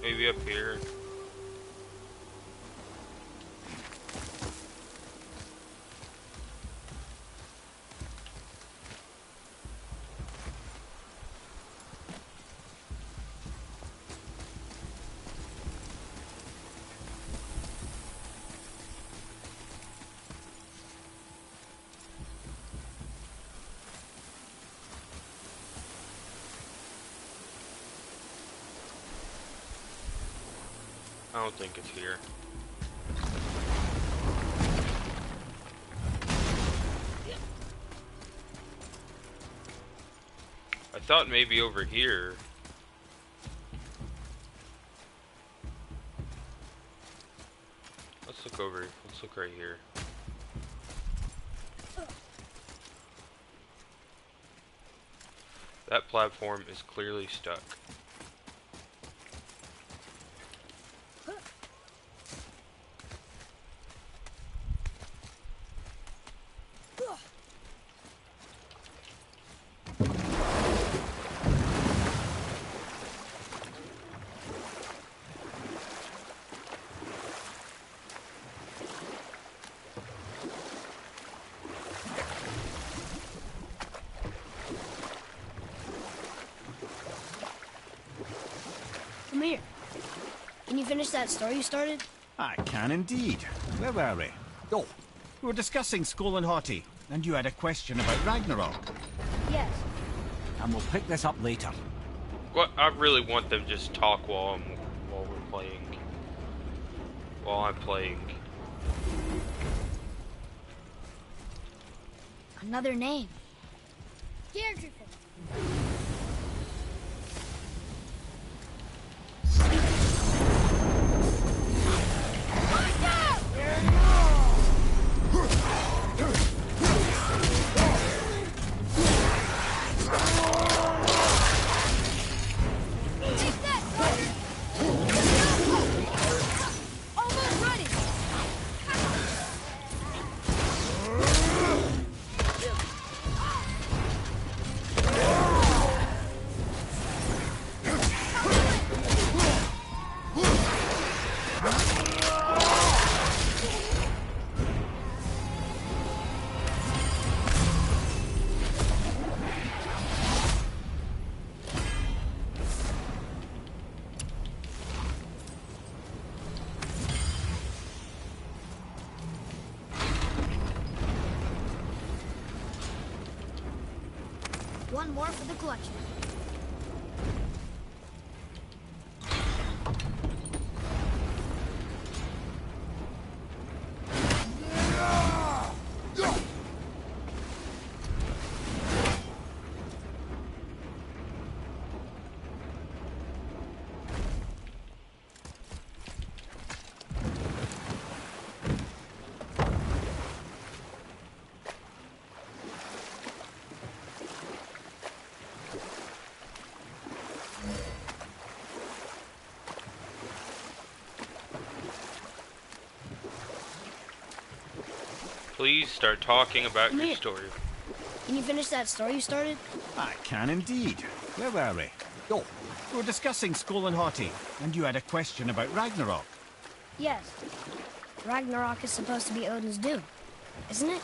Maybe up here. I don't think it's here. I thought maybe over here. Let's look over. Let's look right here. That platform is clearly stuck. Come here. Can you finish that story you started? I can indeed. Where were we? Oh, we were discussing Skull and Haughty, and you had a question about Ragnarok. Yes. And we'll pick this up later. What? I really want them to just talk while we're playing. While I'm playing. Another name. Deirdre. Almost ready. One more for the collection. please start talking about Come your here. story? Can you finish that story you started? I can indeed. Where were we? Oh, we were discussing Skoll and Haughty, and you had a question about Ragnarok. Yes. Ragnarok is supposed to be Odin's doom, isn't it?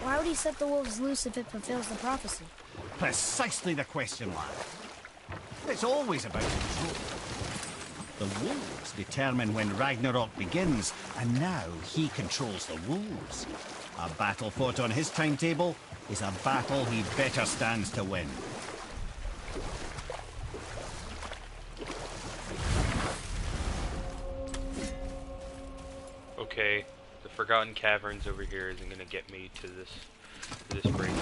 Why would he set the wolves loose if it fulfills the prophecy? Precisely the question, lad. It's always about control. The wolves determine when Ragnarok begins, and now he controls the wolves. A battle fought on his timetable is a battle he better stands to win. Okay, the Forgotten Caverns over here isn't gonna get me to this break.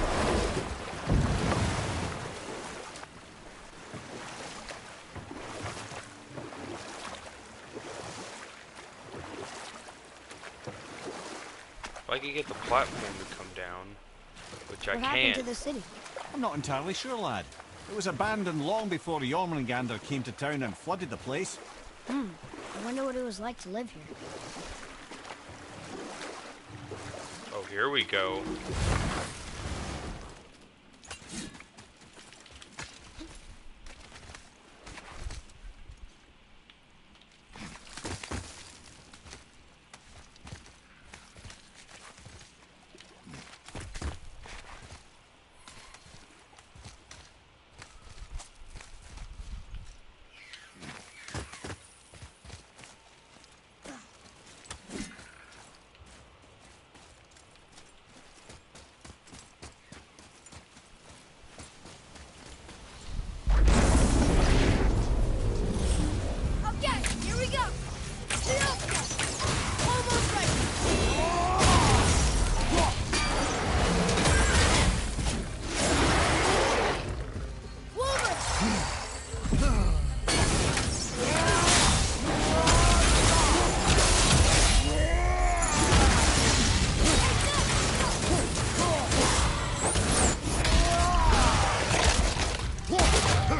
If I could get the platform to come down, which I What happened to can't. the city? I'm not entirely sure, lad. It was abandoned long before Jormungandr came to town and flooded the place. I wonder what it was like to live here. Oh, here we go. Okay, here we go. Almost ready. Wolverine!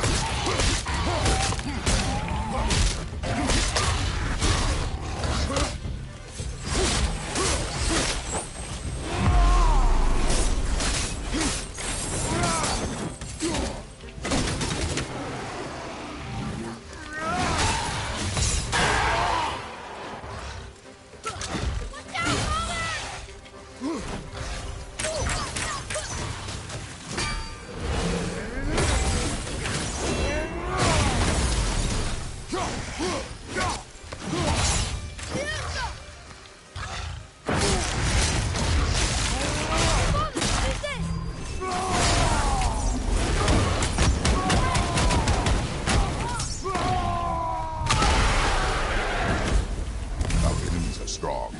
Our enemies are strong.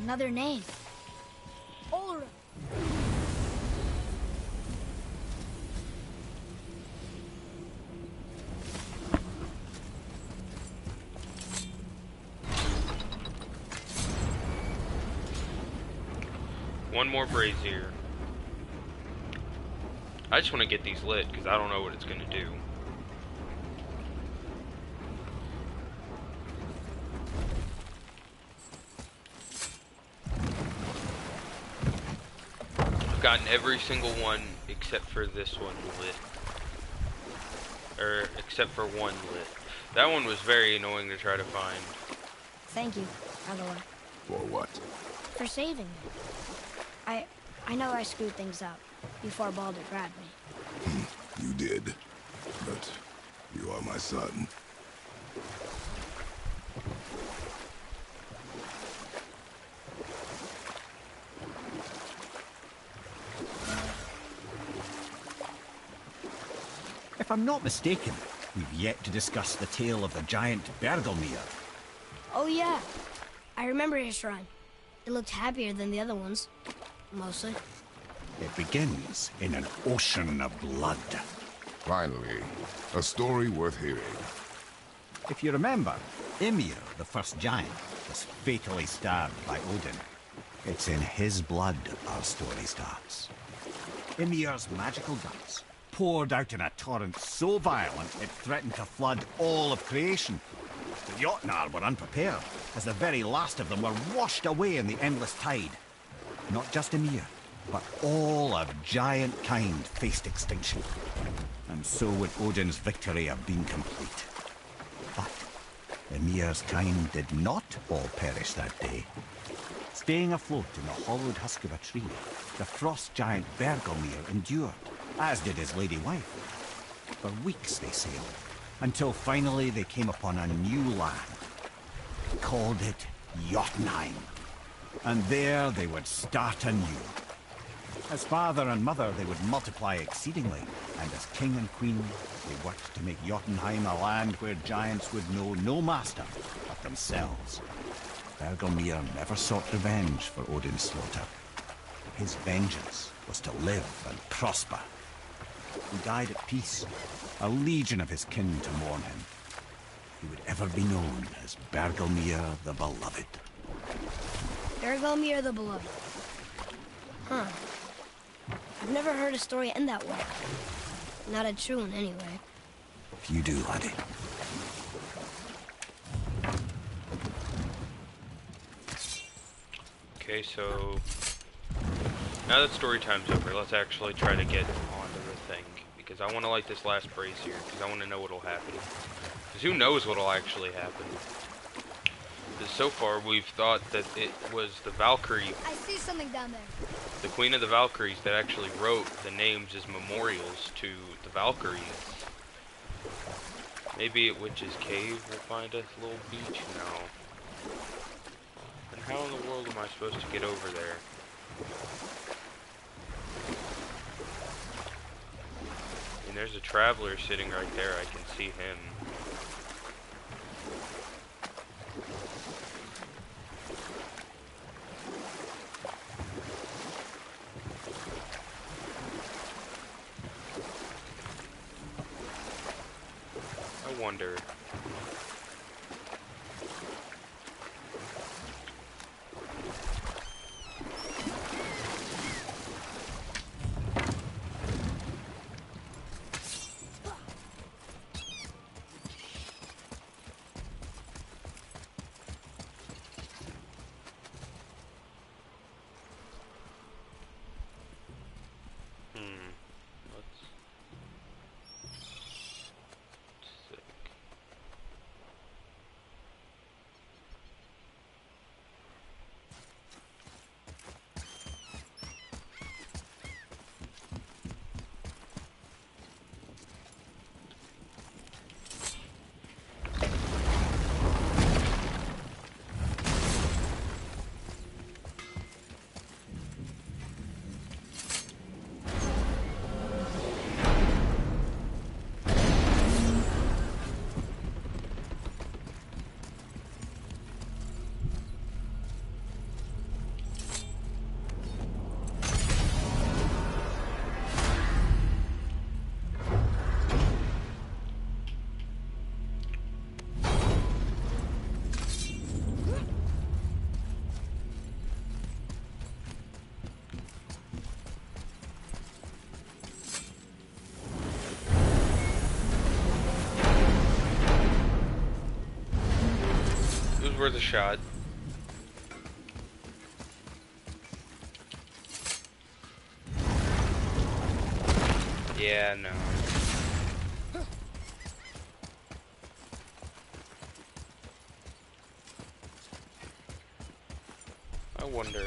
Another name. Ulra. One more brazier. I just want to get these lit because I don't know what it's going to do. I've gotten every single one except for this one lit. Or, except for one lit. That one was very annoying to try to find. Thank you, by the way, For what? for saving me. I know I screwed things up before Baldur grabbed me. You did. But you are my son. If I'm not mistaken, we've yet to discuss the tale of the giant Bergelmir. Oh yeah, I remember his shrine. It looked happier than the other ones. Mostly. It begins in an ocean of blood. Finally, a story worth hearing. If you remember, Ymir, the first giant, was fatally stabbed by Odin. It's in his blood our story starts. Ymir's magical guts poured out in a torrent so violent it threatened to flood all of creation. The Jotnar were unprepared, as the very last of them were washed away in the endless tide. Not just Ymir, but all of giant kind faced extinction. And so would Odin's victory have been complete. But Ymir's kind did not all perish that day. Staying afloat in the hollowed husk of a tree, the frost giant Bergelmir endured, as did his lady wife. For weeks they sailed, until finally they came upon a new land. They called it Jotunheim. And there they would start anew. As father and mother, they would multiply exceedingly, and as king and queen, they worked to make Jotunheim a land where giants would know no master but themselves. Bergelmir never sought revenge for Odin's slaughter. His vengeance was to live and prosper. He died at peace, a legion of his kin to mourn him. He would ever be known as Bergelmir the Beloved. Bergelmir the Beloved. Huh. I've never heard a story end that way. Not a true one, anyway. If you do, laddie. Okay, so now that story time's over, let's actually try to get onto the thing. Because I want to light this last brazier, because I want to know what'll happen. Because who knows what'll actually happen. Because so far, we've thought that it was the Valkyrie, I see something down there. the Queen of the Valkyries, that actually wrote the names as memorials to the Valkyries. Maybe at Witch's Cave we'll find a little beach? No. And how in the world am I supposed to get over there? And there's a traveler sitting right there, I can see him. I wonder. Let's think. It was worth a shot. Yeah, no. I wonder.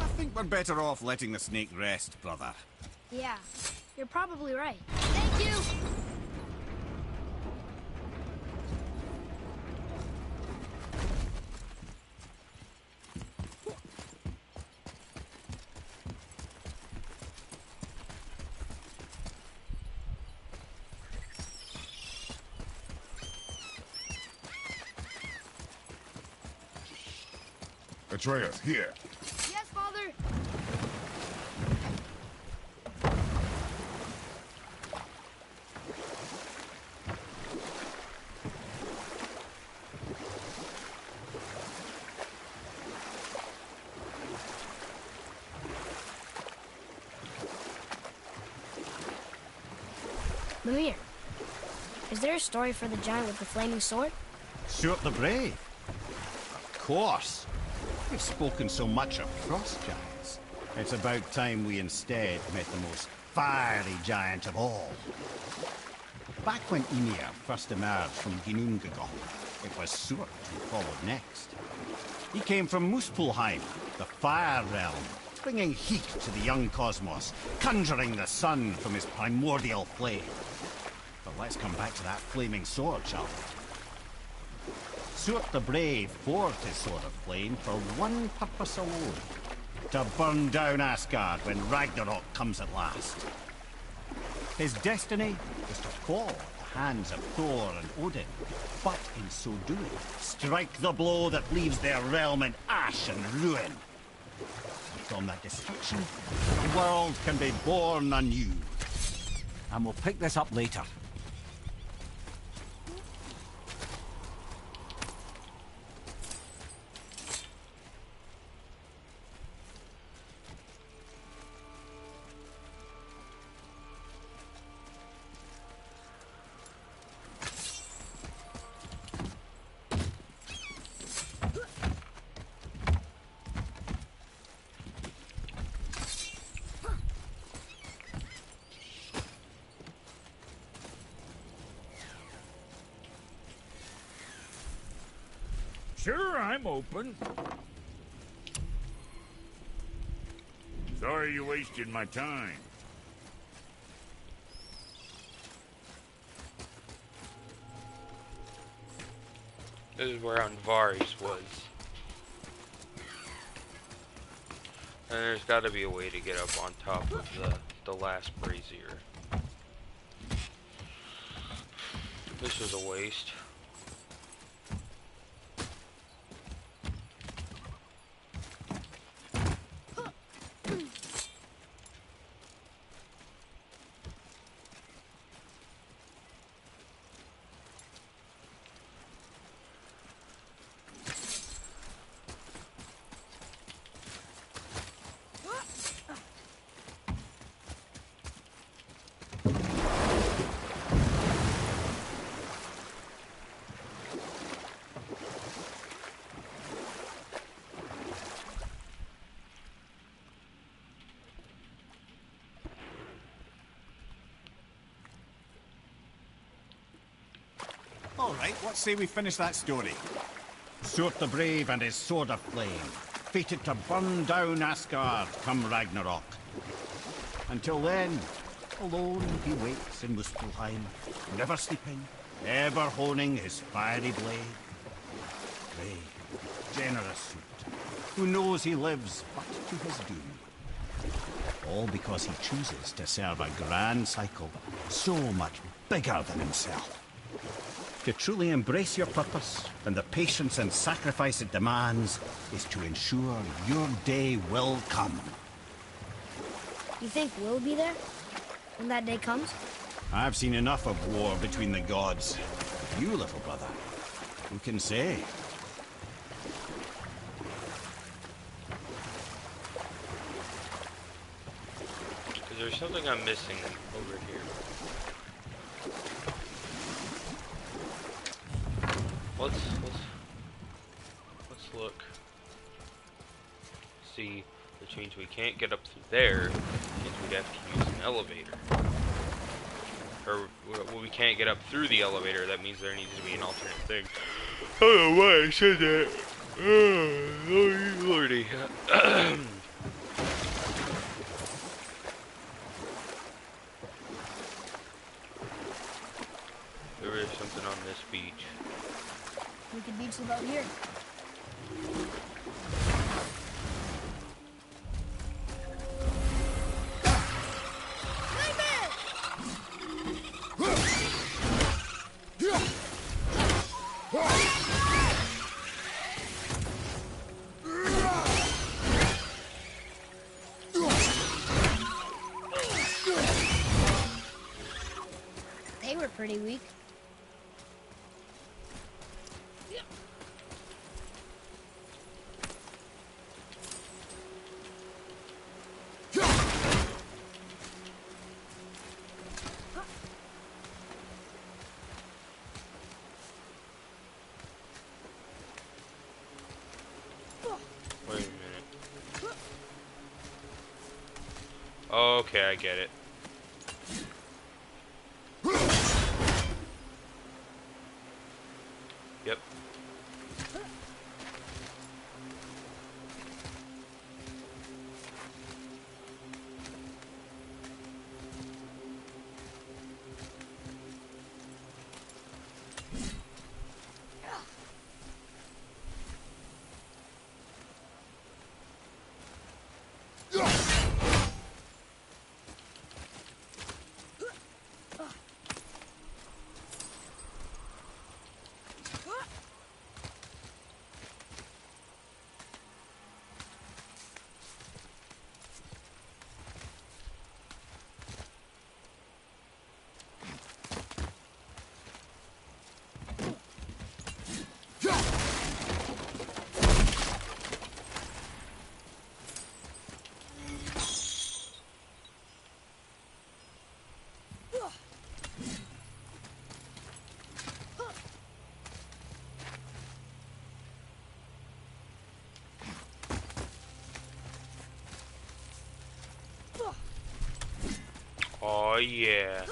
I think we're better off letting the snake rest, brother. Yeah, you're probably right. Thank you! Atreus, here. Yes, Father! Mimir, is there a story for the giant with the flaming sword? Stuart the Brave? Of course. We've spoken so much of frost giants. It's about time we instead met the most fiery giant of all. Back when Ymir first emerged from Ginnungagap, it was Stuart who followed next. He came from Muspelheim, the Fire Realm, bringing heat to the young cosmos, conjuring the sun from his primordial flame. But let's come back to that flaming sword, shall we? Stuart the Brave forged his sword of flame for one purpose alone: to burn down Asgard when Ragnarok comes at last. His destiny was to fall at the hands of Thor and Odin, but in so doing, strike the blow that leaves their realm in ash and ruin. And from that destruction, the world can be born anew. And we'll pick this up later. Sure, I'm open. Sorry you wasted my time. This is where Andvaris was. And there's got to be a way to get up on top of the last brazier. This was a waste. All right, let's say we finish that story. Stuart the Brave and his sword of flame, fated to burn down Asgard come Ragnarok. Until then, alone he waits in Muspelheim, never sleeping, ever honing his fiery blade. Brave, generous suit, who knows he lives but to his doom. All because he chooses to serve a grand cycle so much bigger than himself. To truly embrace your purpose and the patience and sacrifice it demands is to ensure your day will come. You think we'll be there when that day comes? I've seen enough of war between the gods. You, little brother, who can say? Because there's something I'm missing over here. Let's look. See, which means we can't get up through there, means we'd have to use an elevator. Or, well, we can't get up through the elevator, that means there needs to be an alternate thing. I don't know why I said that. Oh, lordy. There is something on this beach. We could beach the boat here. They were pretty weak. Wait a minute. Okay, I get it. Yep. Oh yeah.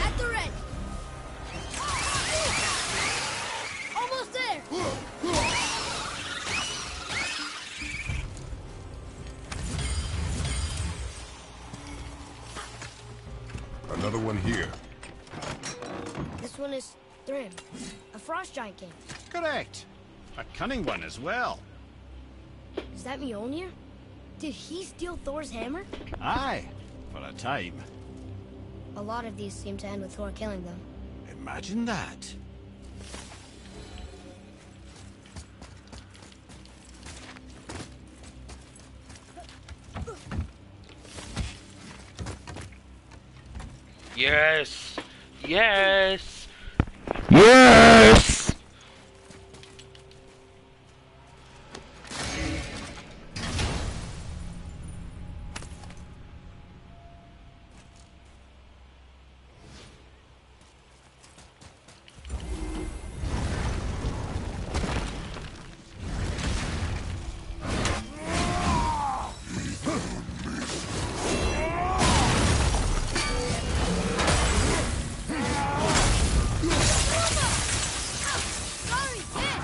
At the red. Almost there. Another one here. This one is Thrym, a frost giant king. Correct. A cunning one as well. Is that Mjolnir? Did he steal Thor's hammer? Aye, for a time. A lot of these seem to end with Thor killing them. Imagine that. Yes! Yes! Yes! Sorry, kid!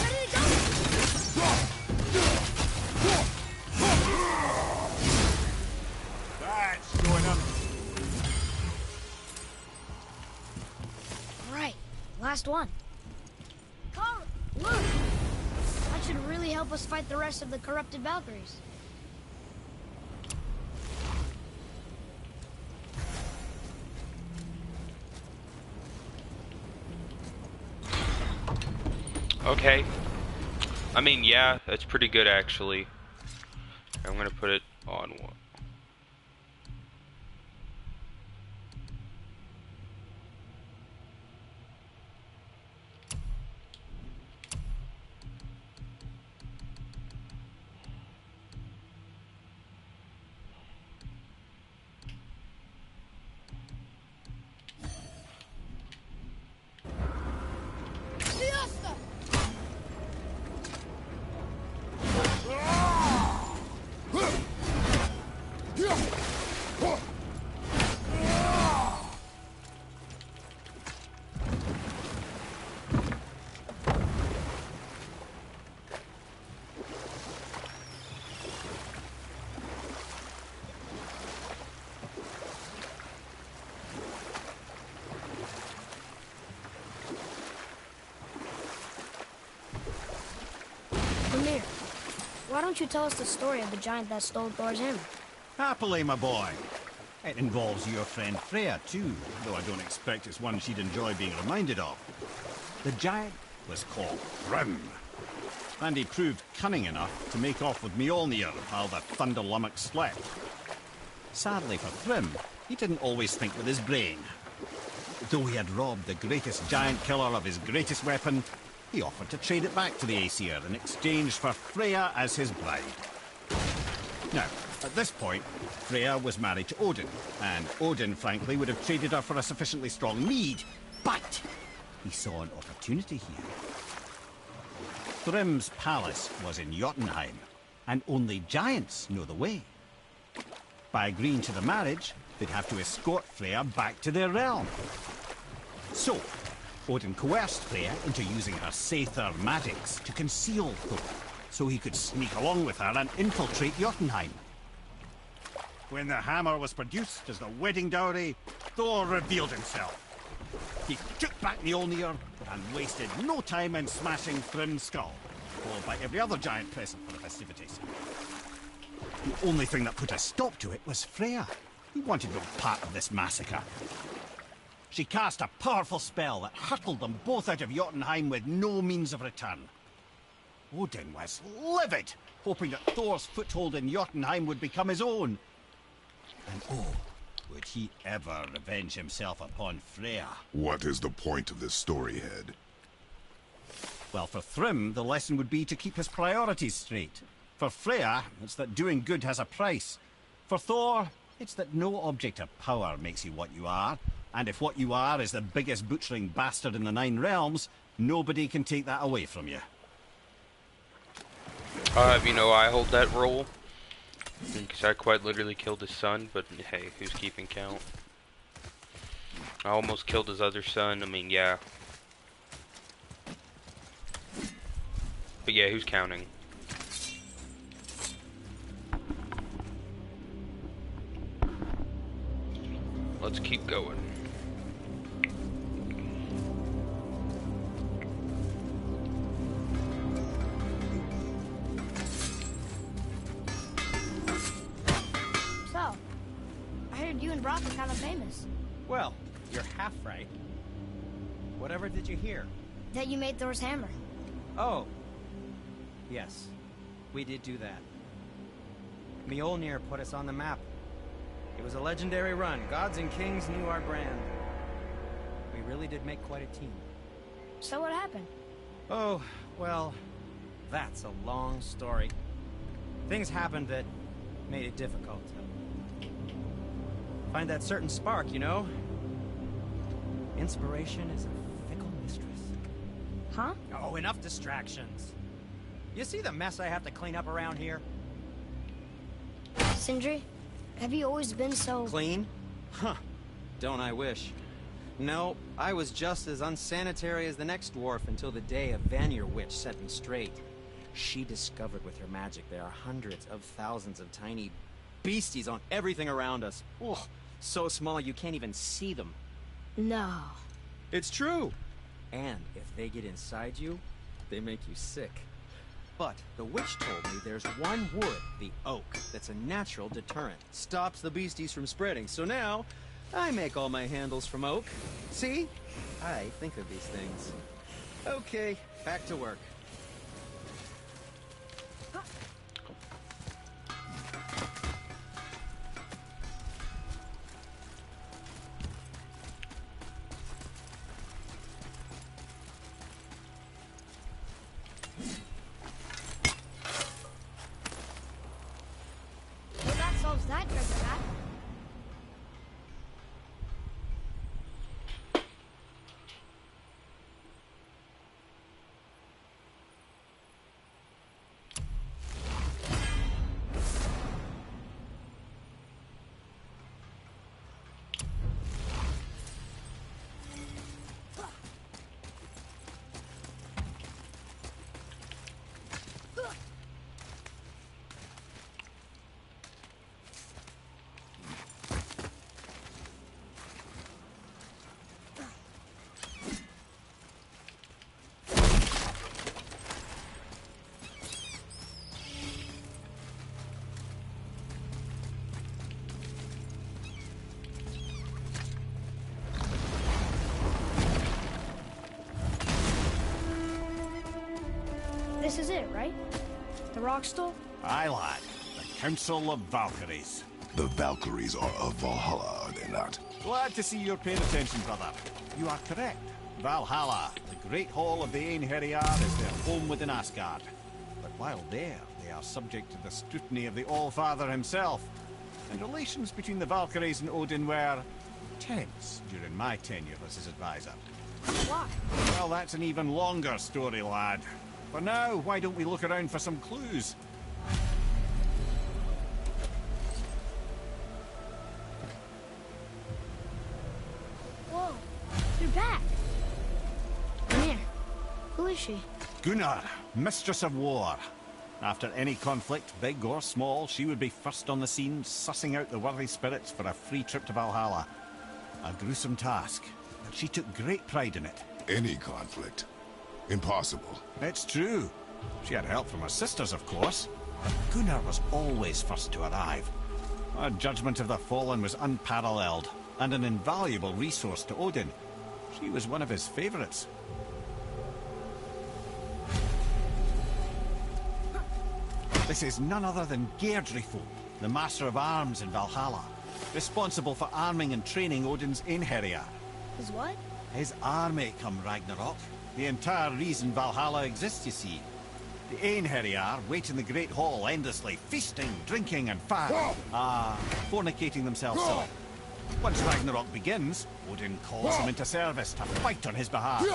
Ready to go? That's going up. Right, last one. Carl, look! That should really help us fight the rest of the corrupted Valkyries. Okay. I mean, yeah, that's pretty good actually. I'm gonna put it on one. Mimir, why don't you tell us the story of the giant that stole Thor's hammer? Happily, my boy. It involves your friend Freya, too, though I don't expect it's one she'd enjoy being reminded of. The giant was called Thrym, and he proved cunning enough to make off with Mjolnir while the Thunder Lummox slept. Sadly for Thrym, he didn't always think with his brain. Though he had robbed the greatest giant killer of his greatest weapon, he offered to trade it back to the Aesir in exchange for Freya as his bride. Now, at this point, Freya was married to Odin, and Odin, frankly, would have traded her for a sufficiently strong mead, but he saw an opportunity here. Thrym's palace was in Jotunheim, and only giants know the way. By agreeing to the marriage, they'd have to escort Freya back to their realm. So, Odin coerced Freya into using her Seithar magics to conceal Thor, so he could sneak along with her and infiltrate Jotunheim. When the hammer was produced as the wedding dowry, Thor revealed himself. He took back Mjolnir and wasted no time in smashing Thrym's skull, followed by every other giant present for the festivities. The only thing that put a stop to it was Freya, who wanted no part of this massacre. She cast a powerful spell that hurtled them both out of Jotunheim with no means of return. Odin was livid, hoping that Thor's foothold in Jotunheim would become his own. And oh, would he ever revenge himself upon Freya? What is the point of this story, Head? Well, for Thrym, the lesson would be to keep his priorities straight. For Freya, it's that doing good has a price. For Thor, it's that no object of power makes you what you are. And if what you are is the biggest butchering bastard in the Nine Realms, nobody can take that away from you. You know, I hold that role. Because I quite literally killed his son, but hey, who's keeping count? I almost killed his other son, I mean, yeah. But yeah, who's counting? Let's keep going. So, I heard you and Brock are kind of famous. Well, you're half right. Whatever did you hear? That you made Thor's hammer. Oh. Yes. We did do that. Mjolnir put us on the map. It was a legendary run. Gods and kings knew our brand. We really did make quite a team. So what happened? Oh, well, that's a long story. Things happened that made it difficult. Find that certain spark, you know? Inspiration is a fickle mistress. Huh? Oh, enough distractions. You see the mess I have to clean up around here? Sindri, have you always been so... Clean? Huh. Don't I wish. No, I was just as unsanitary as the next dwarf until the day a Vanir witch set me straight. She discovered with her magic there are hundreds of thousands of tiny beasties on everything around us. Oh, so small you can't even see them. No. It's true. And if they get inside you, they make you sick. But the witch told me there's one wood, the oak, that's a natural deterrent. Stops the beasties from spreading. So now, I make all my handles from oak. See? I think of these things. Okay, Back to work. Well, that solves that treasure map. This is it, right? The rock stool? Aye, lad. The Council of Valkyries. The Valkyries are of Valhalla, are they not? Glad to see you're paying attention, brother. You are correct. Valhalla, the great hall of the Einherjar, is their home within Asgard. But while there, they are subject to the scrutiny of the All-Father himself. And relations between the Valkyries and Odin were tense during my tenure as his advisor. Why? Well, that's an even longer story, lad. For now, why don't we look around for some clues? Whoa, you're back. Come here. Who is she? Gunnar, Mistress of War. After any conflict, big or small, she would be first on the scene, sussing out the worthy spirits for a free trip to Valhalla. A gruesome task, but she took great pride in it. Any conflict. Impossible. It's true. She had help from her sisters, of course, but Gunnar was always first to arrive. Her judgment of the fallen was unparalleled, and an invaluable resource to Odin. She was one of his favorites. This is none other than Geirdriful, the Master of Arms in Valhalla, responsible for arming and training Odin's Einherjar. Is what? His army come Ragnarok. The entire reason Valhalla exists, you see. The Einherjar wait in the Great Hall endlessly, feasting, drinking, and fornicating themselves silly. Once Ragnarok begins, Odin calls them into service to fight on his behalf.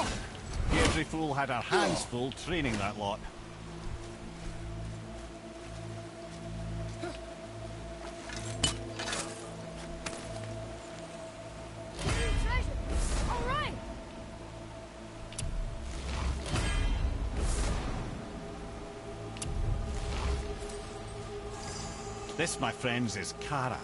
Geirdriful had her hands full training that lot. Treasure! All right! This, my friends, is Kara.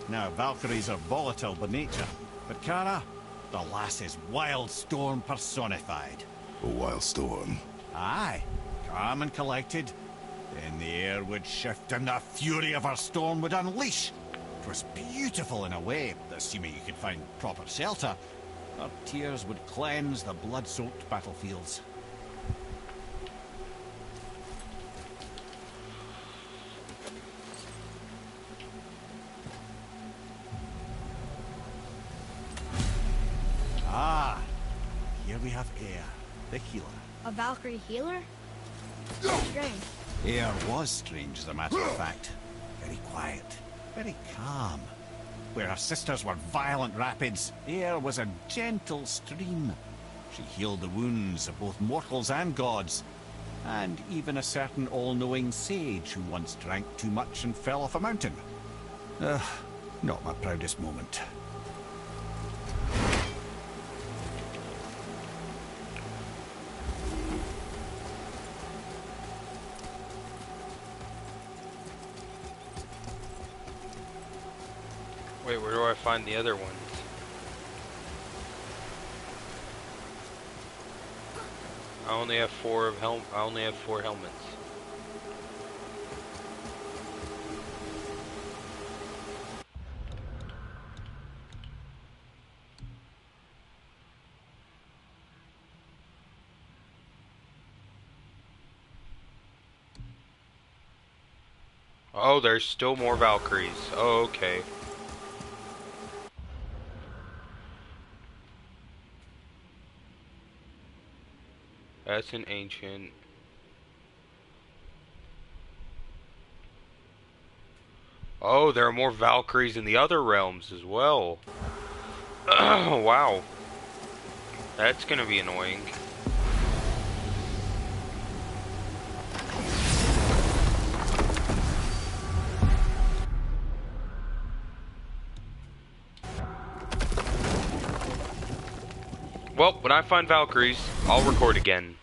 Now, Valkyries are volatile by nature, but Kara, the lass is wild storm personified. A wild storm. Aye, calm and collected. Then the air would shift and the fury of her storm would unleash. It was beautiful in a way, assuming you could find proper shelter. Her tears would cleanse the blood-soaked battlefields. Ah, here we have Air, the healer. A Valkyrie healer? Strange. Air was strange, as a matter of fact. Very quiet, very calm. Where her sisters were violent rapids, Air was a gentle stream. She healed the wounds of both mortals and gods, and even a certain all-knowing sage who once drank too much and fell off a mountain. Not my proudest moment. Wait, where do I find the other ones? I only have four helmets. Oh, there's still more Valkyries. Oh, okay. That's an ancient. Oh, there are more Valkyries in the other realms as well. Oh, wow. That's gonna be annoying. Well, when I find Valkyries, I'll record again.